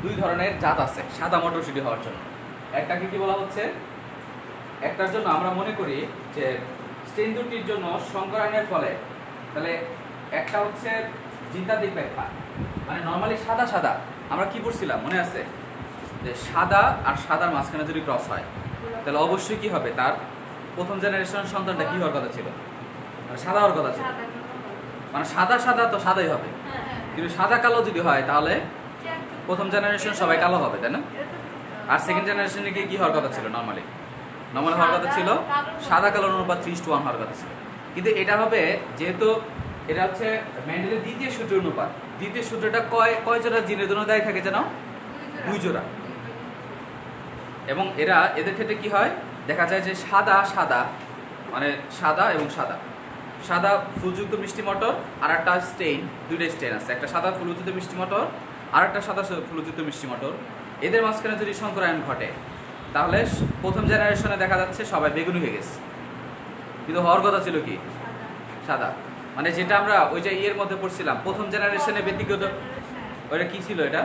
দুই ধরনের জাত আছে সাদা মটরশুঁটি হওয়ার জন্য। একটাকে কি বলা হচ্ছে, একটার জন্য আমরা মনে করি যে স্টেইন দুটির জন্য সংকরায়নের ফলে, তাহলে একটা হচ্ছে জিনতাত্ত্বিক ব্যাখ্যা, মানে নর্মালি সাদা আমরা কি পড়ছিলাম মনে আছে, যে সাদা আর সাদার মাঝখানে যদি ক্রস হয় তাহলে অবশ্যই কি হবে, তার প্রথম জেনারেশন সন্তানটা কি হওয়ার কথা ছিল, মানে সাদা হওয়ার কথা ছিল। মানে সাদা তো সাদাই হবে, কিন্তু সাদা কালো যদি হয় তাহলে প্রথম জেনারেশন সবাই কালো হবে, তাই না? আর সেকেন্ড জেনারেশনে গিয়ে কি হওয়ার কথা ছিল, নর্মালি হওয়ার কথা ছিল সাদা কালোর অনুপাত 3:1 হওয়ার কথা ছিল। কিন্তু এটা হবে, যেহেতু এটা হচ্ছে মেন্ডেলের দ্বিতীয় সূত্রের অনুপাত, দ্বিতীয় সূত্রটা কয় জোড়া জিনের জন্য দায়ী থাকে যেন? 2 জোড়া। এবং এদের ক্ষেত্রে কি হয়, দেখা যায় যে সাদা মানে সাদা এবং সাদা ফুলযুক্ত মিষ্টি মটর আর একটা স্টেইন, দুইটা স্টেইন আছে, একটা সাদা ফুলযুক্ত মিষ্টি মটর আর একটা সাদা ফুলযুক্ত মিষ্টি মটর। এদের মাঝখানে যদি সংকরায়ন ঘটে তাহলে প্রথম জেনারেশনে দেখা যাচ্ছে সবাই বেগুনি হয়ে গেছে, কিন্তু হওয়ার কথা ছিল কি সাদা। মানে যেটা আমরা ওই যে ইয়ের মধ্যে পড়ছিলাম, প্রথম জেনারেশনে ব্যক্তিগত ওইটা কি ছিল, এটা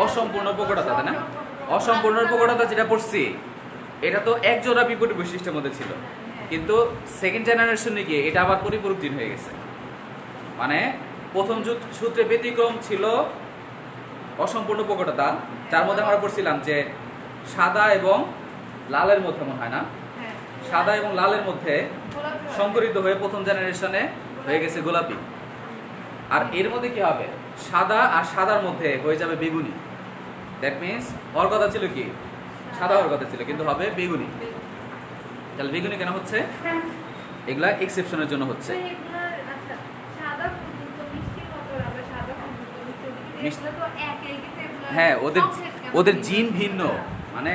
অসম্পূর্ণ প্রকটতা, তাই না? অসম্পূর্ণ প্রকটতা যেটা পড়ছি, এটা তো এক জোড়া বিপরীত বৈশিষ্ট্যের মধ্যে ছিল, কিন্তু সেকেন্ড জেনারেশনে গিয়ে এটা আবার পরিপূরক জিন হয়ে গেছে। মানে প্রথম সূত্রে ব্যতিক্রম ছিল অসম্পূর্ণ প্রকটতা, যার মধ্যে আমরা পড়ছিলাম যে সাদা এবং লালের মধ্যে, মনে হয় না, সাদা এবং লালের মধ্যে সংকরিত হয়ে প্রথম জেনারেশনে হয়ে গেছে গোলাপি। আর এর মধ্যে কি হবে, সাদা আর সাদার মধ্যে হয়ে যাবে বেগুনি। দ্যাট মিনস হওয়ার কথা ছিল কি সাদা হওয়ার কথা ছিল, কিন্তু হবে বেগুনি। তাহলে বেগুনি কেন হচ্ছে? এগুলা এক্সেপশনের জন্য হচ্ছে। হ্যাঁ, ওদের জিন ভিন্ন, মানে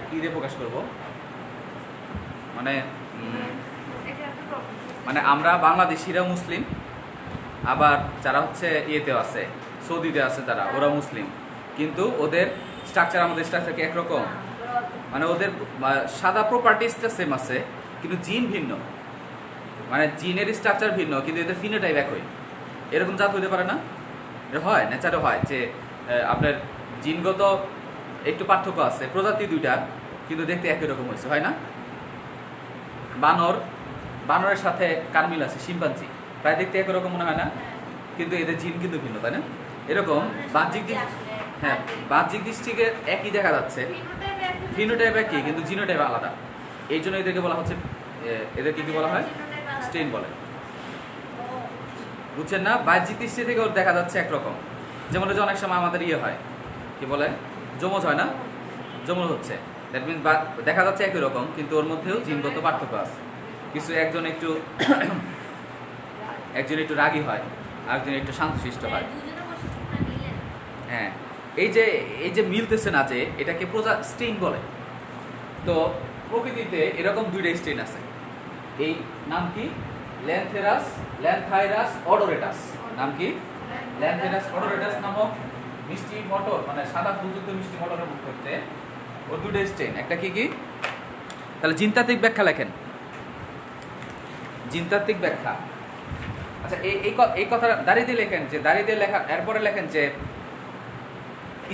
কি দিয়ে প্রকাশ করব, মানে আমরা বাংলাদেশিরা মুসলিম, আবার যারা হচ্ছে ইয়েতেও আছে, সৌদিতে আছে যারা, ওরা মুসলিম, কিন্তু ওদের স্ট্রাকচার আমাদের স্ট্রাকচার কি একরকম, মানে ওদের সাদা প্রপার্টিসটা সেম আছে কিন্তু জিন ভিন্ন, মানে জিনের স্ট্রাকচার ভিন্ন কিন্তু এদের ফিনোটাইপ একই। এরকম জাত হইতে পারে না? এটা হয়, নেচারে হয় যে আপনার জিনগত একটু পার্থক্য আছে, প্রজাতি দুইটা কিন্তু দেখতে একই রকম হয়েছে, হয় না? বানরের সাথে কার মিল আছে, শিম্পাঞ্জি, প্রায় দেখতে একই রকম মনে হয় না, কিন্তু এদের জিন কিন্তু ভিন্ন, তাই না? এরকম বাহ্যিক দৃষ্টিকে একই দেখা যাচ্ছে, ফিনোটাইপ একই কিন্তু জিনোটাইপ আলাদা। এই জন্য এদেরকে বলা হচ্ছে, এদেরকে কি বলা হয়, স্টেইন বলে, বুঝছেন না? বাহ্যিক দৃষ্টি থেকে ওর দেখা যাচ্ছে একরকম, যেমন যে অনেক সময় আমাদের ইয়ে হয়, কি বলে, যমজ হয় না, যমজ হচ্ছে, দ্যাট মিনস দেখা যাচ্ছে একই রকম কিন্তু ওর মধ্যেও জিনগত পার্থক্য আছে। কিছু একজন একটু রাগী হয়, আরেকজন একটু শান্তশিষ্ট হয়। হ্যাঁ, এই যে মিলতেছে না, যে এটাকে স্টেইন বলে। তো প্রকৃতিতে এরকম দুইটা স্টেইন আছে। এই নাম কি? ল্যান্থাইরাস অডোরেটাস। নাম কি? ল্যান্থাইরাস অডোরেটাস নামক মিষ্টি মটর, মানে সাদা ফুলযুক্ত মিষ্টি মটরের ক্ষেত্রে ওর দুইটা স্টেইন। একটা কি কি? তাহলে জিনতাত্ত্বিক ব্যাখ্যা লেখেন। জিনতাত্ত্বিক ব্যাখ্যা। আচ্ছা, এই কথা দাঁড়িয়ে দিয়ে লেখেন, যে দাঁড়িয়ে দিয়ে লেখা, এরপরে লেখেন যে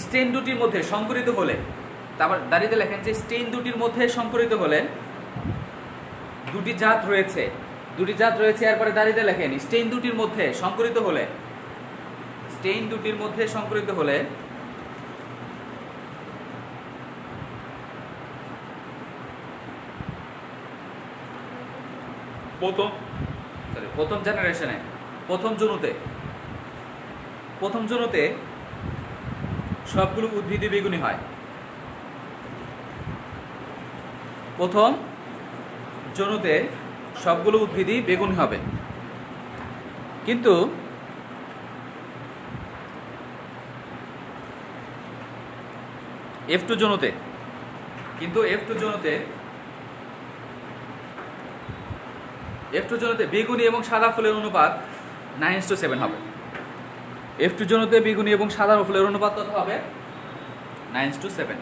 স্টেইন দুটির মধ্যে সংকরিত হলে, তারপর দাঁড়িয়ে দিয়ে লেখেন যে স্টেইন দুটির মধ্যে সংকরিত হলে দুটি জাত রয়েছে, এরপরে দাঁড়িয়ে দিয়ে লেখেন স্টেইন দুটির মধ্যে সংকরিত হলে, প্রথম জেনারেশনে, প্রথম জনুতে সবগুলো উদ্ভিদই বেগুনি হয়। প্রথম জনুতে সবগুলো উদ্ভিদই বেগুনি হবে, কিন্তু F2 জনুতে বেগুনি এবং সাদা ফুলের অনুপাত 9:7 হবে। F2 জনুতে বেগুনি এবং সাদা ফুলের অনুপাত কত হবে? 9:7।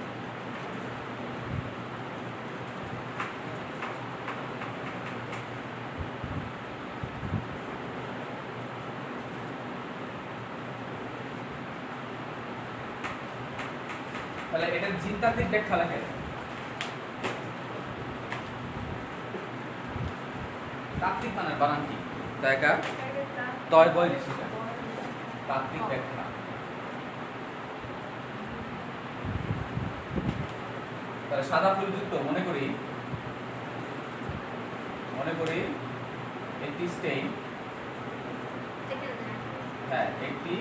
তাহলে এটা জিনতাত্ত্বিক ব্যাখ্যা লেখেন। তাত্ত্বিক মানে বানান কি? তাইকা তয় বয় ঋষিকা। তাত্ত্বিক ব্যাখ্যা। তাহলে সাদা ফুলযুক্ত মনে করি একটি স্টেইন, হ্যাঁ একটি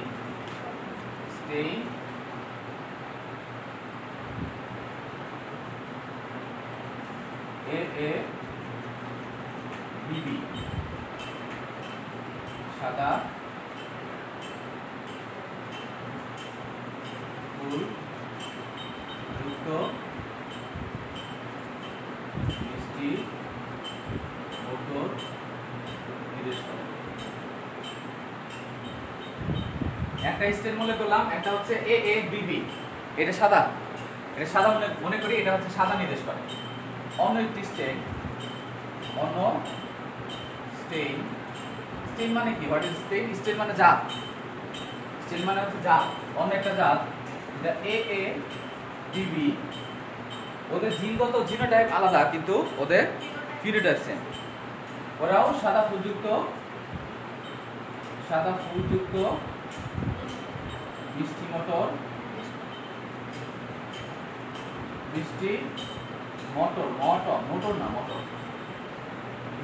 স্টেইন AABB, সাদা ফুল যুক্ত মিষ্টি মটর নির্দেশ করে। একটা স্টেইন মনে করলাম, একটা হচ্ছে AABB, এটা সাদা মনে করি, এটা হচ্ছে সাদা নির্দেশ করে। অন্য একটি স্টেইন, স্টেইন মানে কি? What is Steyn? স্টেইন মানে জাত, হচ্ছে জাত, অন্য একটা জাত, এটা AABB। ওদের জিনগত জিনোটাইপ আলাদা, কিন্তু ওদের ফিনোটাইপ সেম। ওরাও সাদা ফুলযুক্ত মিষ্টি মটর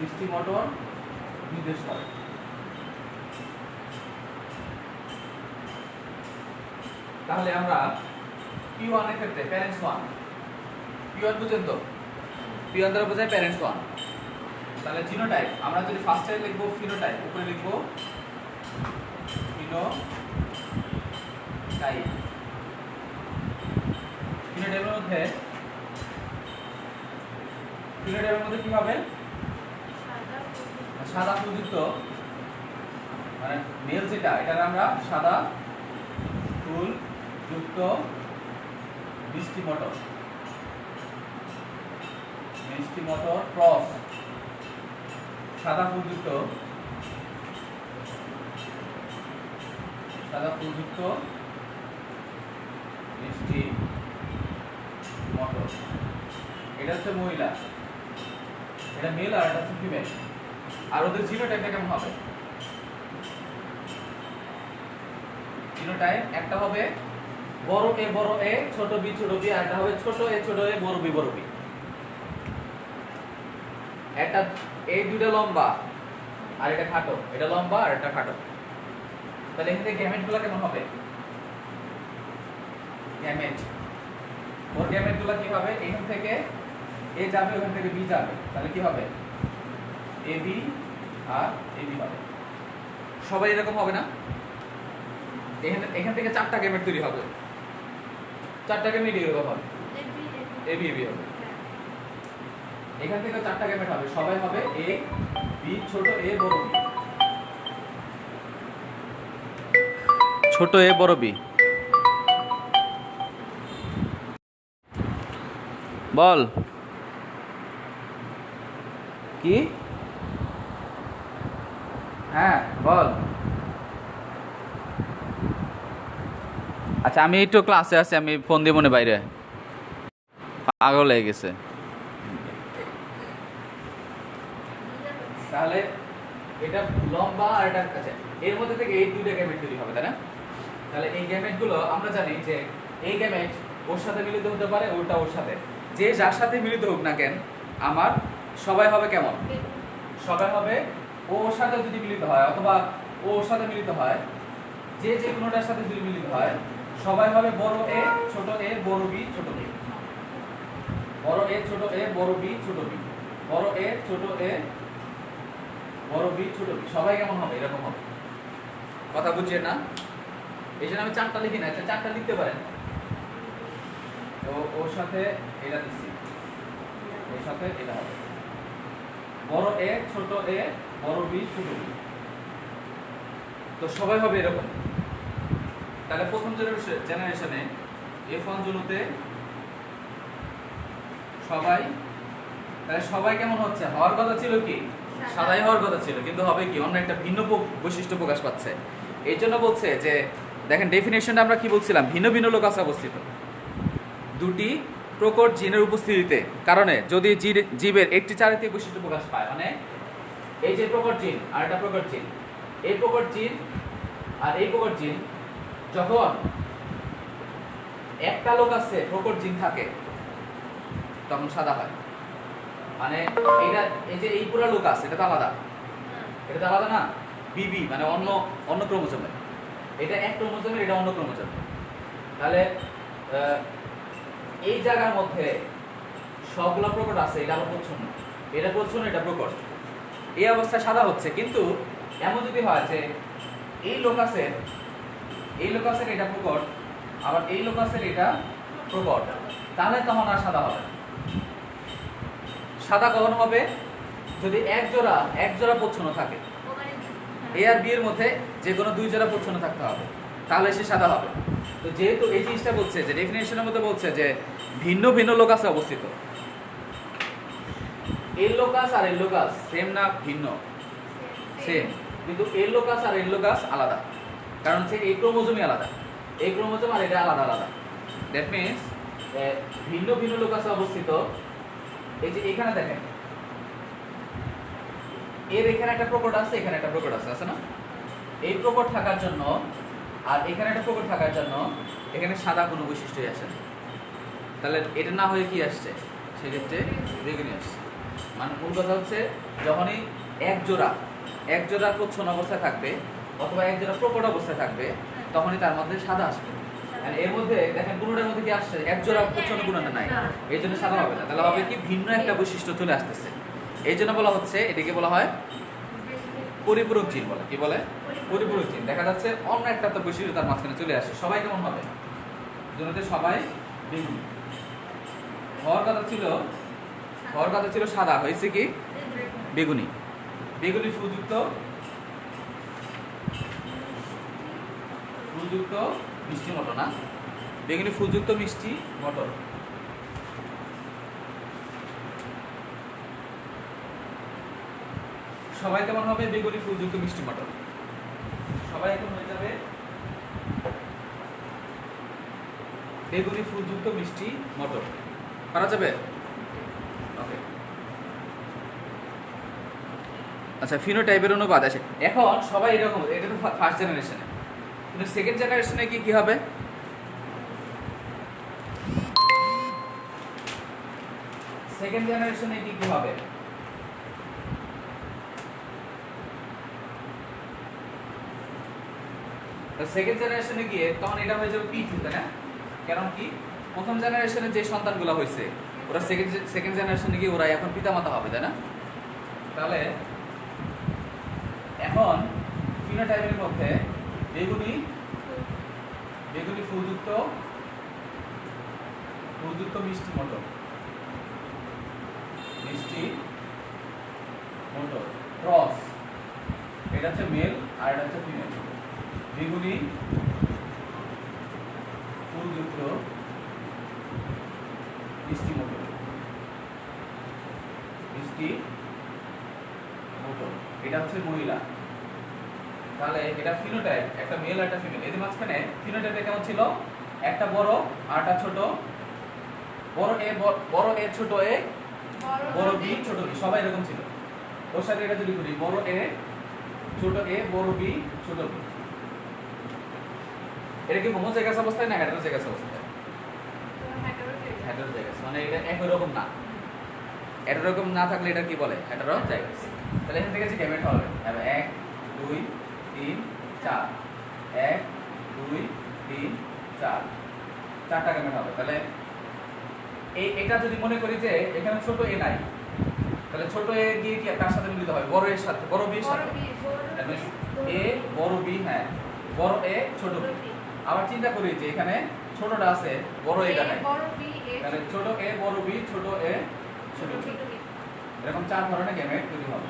মিষ্টি মটর নির্দেশ করে। তাহলে আমরা P1 এর ক্ষেত্রে প্যারেন্টস 1, P1 বুঝেন তো? P1 দ্বারা বোঝায় প্যারেন্টস 1। তাহলে জিনোটাইপ আমরা যদি ফার্স্টে লিখবো ফিনোটাইপ, উপরে লিখবো ফিনোটাইপ। ফিনোটাইপের মধ্যে কি হবে? সাদা ফুলযুক্ত, মানে মেল যেটা, এটার আমরা সাদা ফুল যুক্ত মিষ্টি মটর ক্রস সাদা ফুলযুক্ত মিষ্টি মটর। এটা হচ্ছে মহিলা, এটা মেল, আর এটা হচ্ছে ফিমেল। আর ওদের জিনোটাইপটা কেমন হবে? জিনোটাইপ একটা হবে বড় এ ছোট বি, আর একটা হবে ছোট এ বড় বি। একটা এই দুইটা লম্বা আর এটা খাটো, এটা লম্বা আর এটা খাটো। তাহলে এখান থেকে গ্যামেটগুলো কেমন হবে? গ্যামেটগুলো কি হবে? এখান থেকে এ যাবে, ওখান থেকে বি যাবে, তাহলে কি হবে? AB আর AB হবে। সবাই এরকম হবে না? এখান থেকে 4টা গ্যামেট তৈরি হবে, 4টা গ্যামেট এরকম হবে, এ বি বি হবে। এখান থেকে 4টা গ্যামেট হবে, সবাই হবে এ বি, ছোট এ বড় বি, ছোট এ বড় বি। বল কি? হ্যাঁ বল। আচ্ছা আমি একটু ক্লাসে আছি, আমি ফোন দিব মনে বাইরে, পাগল হয়ে গেছে। তাহলে এটা লম্বা আর এটা কাছে, এর মধ্যে থেকে এই দুইটা গ্যামেট তৈরি হবে, তাই না? তাহলে এই গ্যামেট গুলো আমরা জানি যে এই গ্যামেট ওর সাথে মিলিত হতে পারে, ওটা ওর সাথে, যে যার সাথে মিলিত হোক না কেন আমার সবাই হবে কেমন? সবাই হবে ও ওর সাথে যদি মিলিত হয় অথবা ও ওর সাথে মিলিত হয়, যে যে কোনোটার সাথে যদি মিলিত হয় সবাই হবে বড় এ ছোট এ বড় বি ছোট বি, বড় এ ছোট এ বড় বি ছোট বি, বড় এ ছোট এ বড় বি ছোট বি, সবাই কেমন হবে? এরকম হবে। কথা বুঝছেন না? এই জন্য আমি 4টা লিখি না, আচ্ছা 4টা লিখতে পারেন। তো ওর সাথে এটা দিচ্ছি, এর সাথে এটা হবে বড় এ ছোট এ বড় বি ছোট বি, তো সবাই হবে এরকম। তাহলে প্রথম জেনারেশনে F1 জুনুতে সবাই, তাহলে সবাই কেমন হচ্ছে? হওয়ার কথা ছিল কি সাদাই হওয়ার কথা ছিল, কিন্তু হবে কি অন্য একটা ভিন্ন বৈশিষ্ট্য প্রকাশ পাচ্ছে। এই জন্য বলছে যে দেখেন ডেফিনেশনটা আমরা কি বলছিলাম, ভিন্ন ভিন্ন লোকাসে অবস্থিত দুটি প্রকট জিনের উপস্থিতিতে কারণে যদি জীবের একটি চারিত্রিক বৈশিষ্ট্য প্রকাশ পায়, মানে এই যে প্রকট জিন আর একটা প্রকট জিন, এই প্রকট জিন আর এই প্রকট জিন যখন একটা লোক আছে প্রকট জিন থাকে তখন সাদা হয়। মানে এটা এই যে এই পুরো লোক আছে এটা তো আলাদা, এটা তো আলাদা না, বিবি মানে অন্য অন্য ক্রোমোজোমের, এটা এক ক্রোমোজোমের, এটা অন্য ক্রোমোজোমের। তাহলে এই জায়গার মধ্যে সবগুলো প্রকট আছে, এটা আবার প্রচ্ছন্ন, এটা প্রচ্ছন্ন এটা প্রকট, এই অবস্থায় সাদা হচ্ছে। কিন্তু এমন যদি হয় যে এই লোকাসের এটা প্রকট আবার এই লোকাসের এটা প্রকট, তাহলে তখন আর সাদা হবে না। সাদা কখন হবে? যদি এক জোড়া প্রচ্ছন্ন থাকে, এ আর বি এর মধ্যে যে কোনো 2 জোড়া প্রচ্ছন্ন থাকতে হবে, তাহলে সে সাদা হবে। তো যেহেতু এই জিনিসটা বলছে যে ডেফিনেশনের মধ্যে বলছে যে ভিন্ন ভিন্ন লোকাসে অবস্থিত, এর লোকাস আর এর লোকাস সেম না ভিন্ন? সেম, কিন্তু এর লোকাস আর এর লোকাস আলাদা, কারণ হচ্ছে এই ক্রোমোজোমই আলাদা, এই ক্রোমোজোম আর এটা আলাদা আলাদা। দ্যাট মিনস ভিন্ন ভিন্ন লোকাসে অবস্থিত। এই যে এখানে দেখেন এর এখানে একটা প্রকট আছে, এখানে একটা প্রকট আছে, আছে না? এই প্রকট থাকার জন্য আর এখানে একটা প্রকট থাকার জন্য এখানে সাদা কোনো বৈশিষ্ট্যই আসে না। তাহলে এটা না হয়ে কি আসছে? সেক্ষেত্রে বেগুনি আসছে। মানে মূল কথা হচ্ছে যখনই এক জোড়া প্রচ্ছন্ন অবস্থায় থাকবে অথবা এক জোড়া প্রকট অবস্থায় থাকবে তখনই তার মধ্যে সাদা আসবে। এর মধ্যে দেখেন কোনোটার মধ্যে কি আসছে? এক জোড়া প্রচ্ছন্ন কোনোটা নাই, এই জন্য সাদা হবে না। তাহলে হবে কি ভিন্ন একটা বৈশিষ্ট্য চলে আসতেছে। এই জন্য বলা হচ্ছে এটাকে বলা হয় পরিপূরক জিন বলে। কি বলে? পরিপূরক জিন। দেখা যাচ্ছে অন্য একটা তো বৈশিষ্ট্য তার মাঝখানে চলে আসে। সবাই কেমন হবে? জন্যতে সবাই বেগুনি। হওয়ার কথা ছিল সাদা, হয়েছে কি বেগুনি। বেগুনি ফুলযুক্ত মিষ্টি মটর, না বেগুনি ফুলযুক্ত মিষ্টি মটর। সবাই কেমন হবে? বেগুনি ফুলযুক্ত মিষ্টি মটর। সবাই এখন হয়ে যাবে বেগুনি ফুলযুক্ত মিষ্টি মটর। পারা যাবে? ওকে। আচ্ছা, ফিনোটাইপের অনুপাত আছে। এখন সবাই এরকম, এটা তো ফার্স্ট জেনারেশনে, কিন্তু সেকেন্ড জেনারেশনে কি হবে? সেকেন্ড জেনারেশনে কি হবে? সেকেন্ড জেনারেশনে গিয়ে তখন এটা হয়ে যাবে P2, তাই না? কারণ কি প্রথম জেনারেশনে যে সন্তানগুলো হয়েছে ওরা সেকেন্ড জেনারেশনে গিয়ে ওরা এখন পিতামাতা হবে, তাই না? তাহলে এখন ফিনোটাইপের মধ্যে বেগুনি বেগুনি ফুলযুক্ত মিষ্টি মটর, মিষ্টি মটর ক্রস, এটা হচ্ছে মেল আর এটা হচ্ছে ফিমেল। বেগুনি ফুলযুক্ত মিষ্টি মটর, মিষ্টি মটর, এটা হচ্ছে মহিলা। তাহলে এটা ফিনোটাইপ, একটা মেল আর একটা ফিমেল। এদের মাঝখানে ফিনোটাইপে কেমন ছিল, একটা বড় আর একটা ছোট, বড় এ ছোট এ, বড় বি ছোট বি, সবাই এরকম ছিল। ওর সাথে এটা যদি করি, বড় এ ছোট এ, বড় বি ছোট বি, এটা কি হোমোজাইগাস অবস্থায় না হেটেরোজাইগাস অবস্থায়? হেটেরোজাইগাস, মানে এটা একই রকম না। এরকম না থাকলে এটা কি বলে, হেটেরোজাইগাস। তাহলে এখান থেকে যে গ্যামেট হবে 1 2 3 4, 1 2 3 4, 4টা গ্যামেট হবে। তাহলে এটা যদি মনে করি যে এখানে ছোট এ নাই, তাহলে ছোট এ গিয়ে কি কার সাথে মিলিত হয়, বড় এর সাথে, বড় বি এর সাথে। এ বড় বি, হ্যাঁ বড় এ ছোট বি। আবার চিন্তা করি যে এখানে ছোটটা আছে, বড় এটা নাই, তাহলে ছোট এ বড় বি ছোট এ ছোট বি, এরকম 4 ধরনের গ্যামেট তৈরি হবে।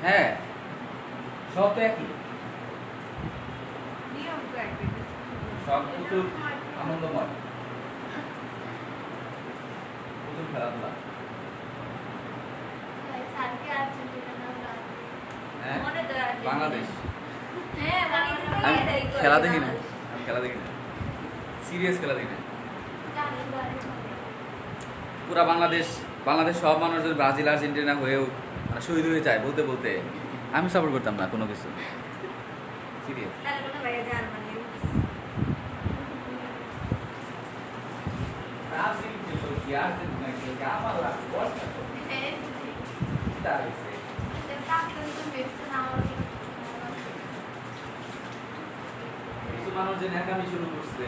হ্যাঁ সব তো একই, সব প্রচুর আনন্দময়, প্রচুর খেলাধুলা। হ্যাঁ বাংলাদেশ, আমি খেলা দেখি না, সিরিয়াস খেলা দেখি না। পুরা বাংলাদেশ সব মানুষ যদি ব্রাজিল আর্জেন্টিনা হয়েও মানে শহীদ হয়ে যায় বলতে বলতে, আমি সাপোর্ট করতাম না কোনো কিছু, সিরিয়াস। কিছু মানুষ যে ন্যাকামি শুরু করছে,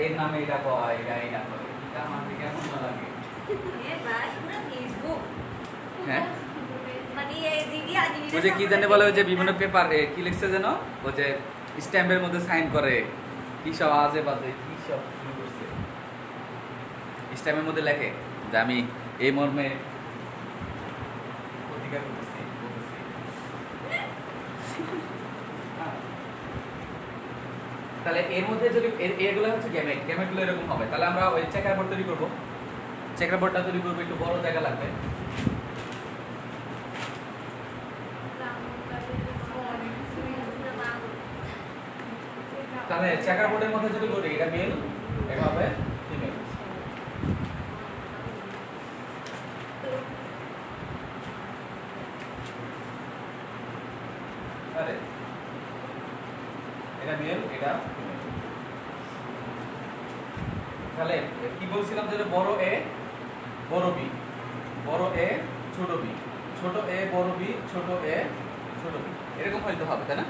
এর নামে এটা কয়, এটা করে, এটা আমাকে কেমন না লাগে। হ্যাঁ ওই যে কি জানে বলে, ওই যে বিভিন্ন পেপার কি লিখছে যেন, ওই যে স্ট্যাম্পের মধ্যে সাইন করে, কি সব আজে বাজে কি সব শুরু করছে, স্ট্যাম্পের মধ্যে লেখে যে আমি এই মর্মে প্রতিকার করতেছি। তাহলে এর মধ্যে যদি এগুলো হচ্ছে গ্যামেটগুলো এরকম হবে। তাহলে আমরা ওই চেকার বোর্ড তৈরি করবো, চেকার বোর্ডটা তৈরি করবো, একটু বড় জায়গা লাগবে। তাহলে চেকার বোর্ডের মধ্যে যদি করি, এটা মেল, এটা হবে ফিমেল। আরে এটা মেল, এটা ফিমেল। তাহলে কি বলছিলাম যে বড় এ বড় বি, বড় এ ছোট বি, ছোট এ বড় বি ছোট এ ছোট বি, এরকম হইতে হবে, তাই না?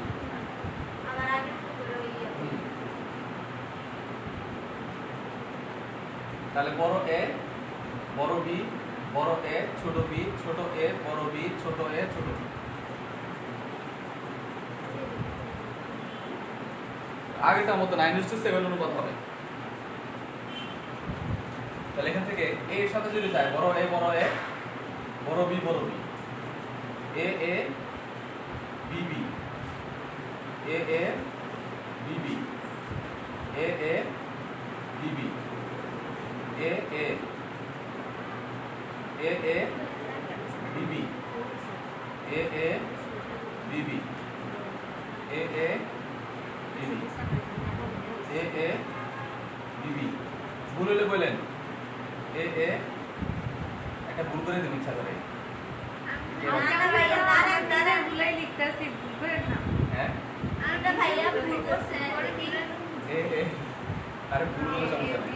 তাহলে বড় এ বড় বি, বড় এ ছোট বি, ছোট এ বড় বি ছোট এ ছোট বি। আগেটার মতো 9:7 অনুপাত হবে। তাহলে এখান থেকে এ এর সাথে যদি যায়, বড় এ বড় এ, বড় বি বড় B, A A B B, A A B B, A A B B, A A A A B B, A A B B, A A B B, A A B B. ভুল হলে বলেন, এ এ একটা ভুল করে দেবেন ইচ্ছা করে। হ্যাঁ এ এ আরে ভুল হলে সমস্যা নেই।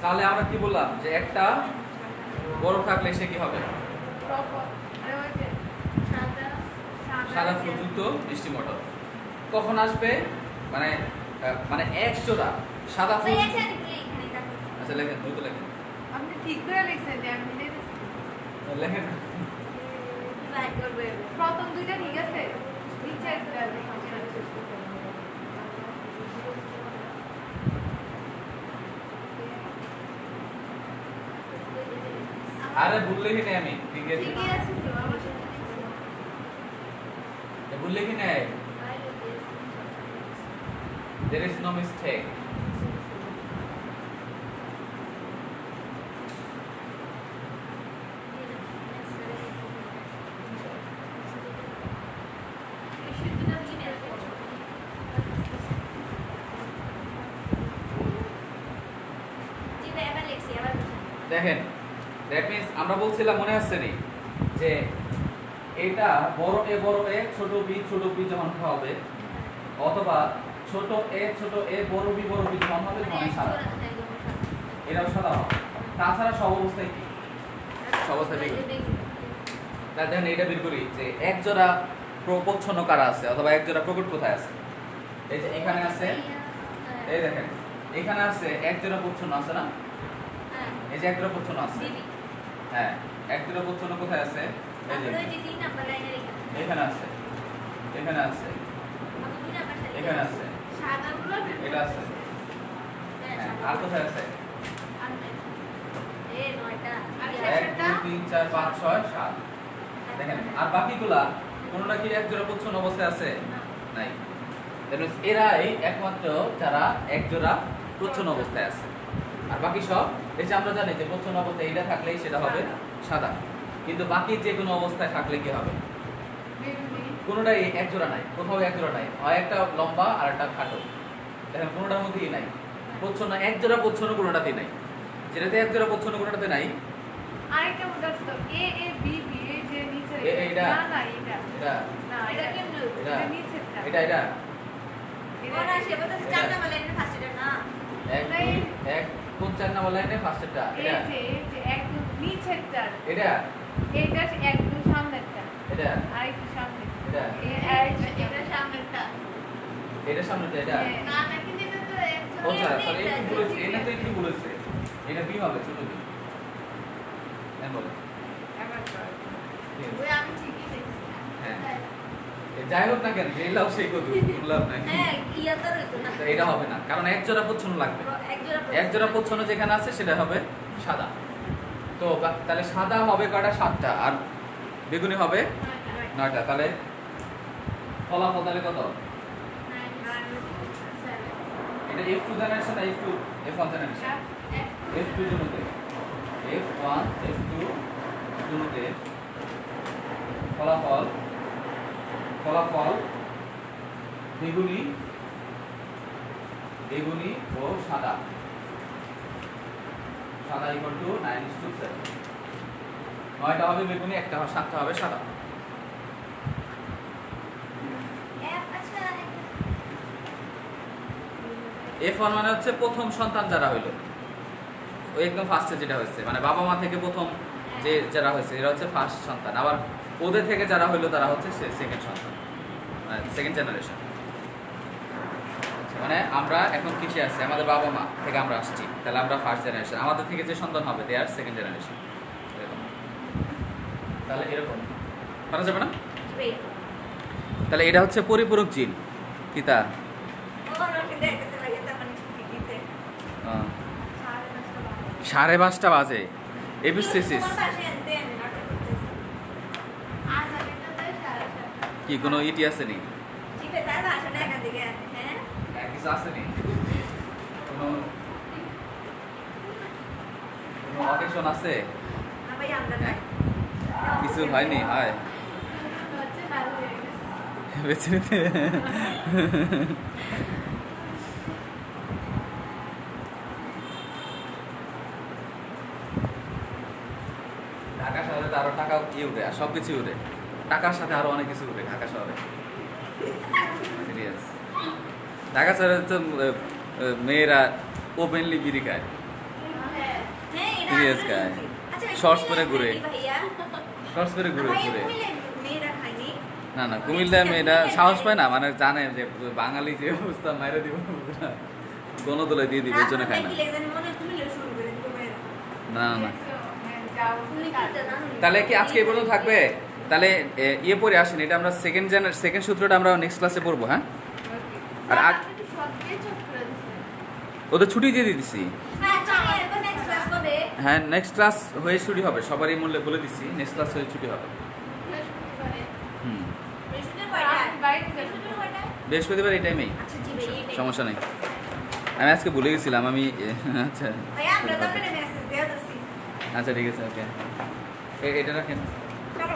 তাহলে আমরা কি বললাম যে একটা বড় থাকলে সে কি হবে? সাদা ফুলযুক্ত মিষ্টি মটর। কখন আসবে? মানে মানে এক জোড়া সাদা ফুল। আচ্ছা লেখেন, দ্রুত লেখেন। আপনি ঠিক করে লিখছেন যে আমি লেখেন। প্রথম দুইটা ঠিক আছে, নিচে একটা আরে ভুললে কি নেই আমি? ঠিক আছে, ঠিকই আছে তো, আমার সাথে লিখছি। ভুললে কি নেই? There is no mistake. দেখেন, দ্যাট মিন্স আমরা বলছিলাম মনে আসছে নি যে এটা বড় এ ছোট বি যখন হবে, অথবা ছোট এ বড় বি যখন হবে তখন সাদা, এটাও সাদা হবে। তাছাড়া সব অবস্থায় কি? সব অবস্থায় বেগুনি। তাহলে দেখেন এটা বের করি যে এক জোড়া প্রচ্ছন্ন কারা আছে, অথবা এক জোড়া প্রকট কোথায় আছে? এই যে এখানে আছে, এই দেখেন এখানে আছে এক জোড়া প্রচ্ছন্ন আছে না? এই যে এক জোড়া প্রচ্ছন্ন আছে, হ্যাঁ এক জোড়া প্রচ্ছন্ন কোথায় আছে? এই যে এখানে আছে, এখানে আছে, এখানে আছে, সাদাগুলো এটা আছে, হ্যাঁ আর কোথায় আছে? 1 2 3 4 5 6 7। দেখেন আর বাকিগুলা কোনটা কি এক জোড়া প্রচ্ছন্ন অবস্থায় আছে? নাই। দ্যাট এরাই একমাত্র যারা এক জোড়া প্রচ্ছন্ন অবস্থায় আছে। আর বাকি সব এই যে আমরা জানি যে প্রচ্ছন্ন অবস্থায় এটা থাকলেই সেটা হবে সাদা, কিন্তু বাকি যে কোনো অবস্থায় থাকলে কি হবে? কোনোটাই এক জোড়া নাই, কোথাও এক জোড়া নাই, হয় একটা লম্বা আর একটা খাটো। দেখেন কোনোটার মধ্যেই নাই প্রচ্ছন্ন, এক জোড়া প্রচ্ছন্ন কোনোটাতেই নাই। যেটাতে এক জোড়া প্রচ্ছন্ন কোনোটাতে নাই। আরেকটা মনে আছে তো, এ এ বি বি এই যে নিচে এটা না না এটা এটা না এটা কেমনে এটা এটা নিচেরটা এটা এটা এক দুই এক কোন 4 নাম্বার লাইনে ফার্স্টেরটা এটা এই যে একদম নিচেরটা, এটা এটা একদম সামনেরটা, এটা আরেকটু সামনে এটা এটা সামনেরটা, এটা সামনেটা এটা না না কিন্তু এটা তো ও সরি একটু বলেছে, এটা তো একটু বলেছে, এটা বি হবে ছোট বি। হ্যাঁ বলে আবার ওই আমি ঠিকই দেখছি। হ্যাঁ যাই হোক না কেন যে লাভ সেই কত বললাম না, এটা হবে না কারণ এক জোড়া প্রচ্ছন্ন লাগবে। এক জোড়া প্রচ্ছন্ন যেখানে আছে সেটা হবে সাদা। তো তাহলে সাদা হবে কয়টা? 7টা, আর বেগুনি হবে 9টা। তাহলে ফলাফল তাহলে কত? এটা F2 জেনারেশন না F1 generation? F2 জুনুতে, F1 F2 জুনুতে ফলাফল বেগুনি ও সাদা ইকুয়াল টু 9:7। 9টা হবে বেগুনি, 7টা হবে সাদা। F1 মানে হচ্ছে প্রথম সন্তান যারা হইলো, ওই একদম ফার্স্টে যেটা হয়েছে, মানে বাবা মা থেকে প্রথম যে যারা হয়েছে এরা হচ্ছে ফার্স্ট সন্তান। আবার ওদের থেকে যারা হইলো তারা হচ্ছে সেকেন্ড সন্তান, মানে সেকেন্ড জেনারেশন। মানে আমরা এখন কিসে আসছি? আমাদের বাবা মা থেকে আমরা আসছি, তাহলে আমরা ফার্স্ট জেনারেশন। আমাদের থেকে যে সন্তান হবে দে আর সেকেন্ড জেনারেশন। তাহলে এরকম করা যাবে না? তাহলে এটা হচ্ছে পরিপূরক জিন। কি তা 5:30 বাজে এবিসিসিস কি কোনো ইটি আছে নি? কিছু আছে নি? কোনো অকেশন আছে? কিছু হয়নি? হয় বেছে নিতে ঢাকা শহরে তো আরো টাকা উঠে, আর সব কিছু উঠে, টাকার সাথে আরো অনেক কিছু উঠে ঢাকা শহরে। সিরিয়াস ঢাকা শহরে তো মেয়েরা ওপেনলি বিড়ি খায়, হ্যাঁ হ্যাঁ এটা Serious আসলে guy. শুনছি। আচ্ছা ভাই, Shorts কুমিল্লার পরে ঘুরে। মেয়েরা ভাইয়া শর্টস করে ঘুরে ভাইয়া ঘুরে। কুমিল্লার মেয়েরা খায়নি না না, কুমিল্লার মেয়েরা সাহস পায় না, মানে জানে যে বাঙালি যে অবস্থা মাইরে দিব গণদলে দিয়ে দিবে, এই জন্য খায় না। কি লেগেছে মনে হয় কুমিল্লা শুরু করে দিবে মেয়েরা না না না। তুমি কি তা জানো না? তাহলে কি আজকে এই পর্যন্ত থাকবে? তাহলে ইয়ে পরে আসেন, এটা আমরা সেকেন্ড সূত্রটা আমরা নেক্সট ক্লাসে পড়বো, হ্যাঁ? আর ওদের ছুটি দিয়ে দিচ্ছি। হ্যাঁ চলো এরপর নেক্সট ক্লাস হবে হ্যাঁ, নেক্সট ক্লাস হয়ে ছুটি হবে, সবারই মূল্যে বলে দিচ্ছি, নেক্সট ক্লাস হয়ে ছুটি হবে। হুম, বৃহস্পতিবার কয়টা বৃহস্পতিবার কয়টা বৃহস্পতিবার এই টাইমেই, আচ্ছা জি ভাই এই টাইম। সমস্যা নেই। আমি আজকে ভুলে গেছিলাম, আমি আচ্ছা ভাই আমরা তো আপনাদের মেসেজ দেয়া দিছি আচ্ছা ঠিক আছে, ওকে এটা রাখেন। চলো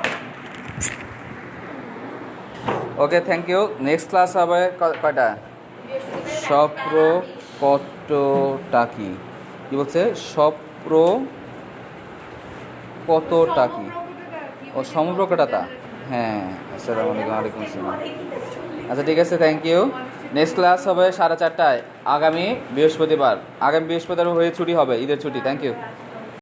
ওকে, থ্যাংক ইউ। নেক্সট ক্লাস হবে কয়টা? স্বপ্র কতটা কি বলছে? স্বপ্র কতটা কি? ও সমপ্রকটতা। হ্যাঁ, আসসালামু আলাইকুম। ওয়ালাইকুম আসসালাম। আচ্ছা ঠিক আছে, থ্যাংক ইউ। নেক্সট ক্লাস হবে 4:30টায় আগামী বৃহস্পতিবার। হয়ে ছুটি হবে, ঈদের ছুটি। Thank you.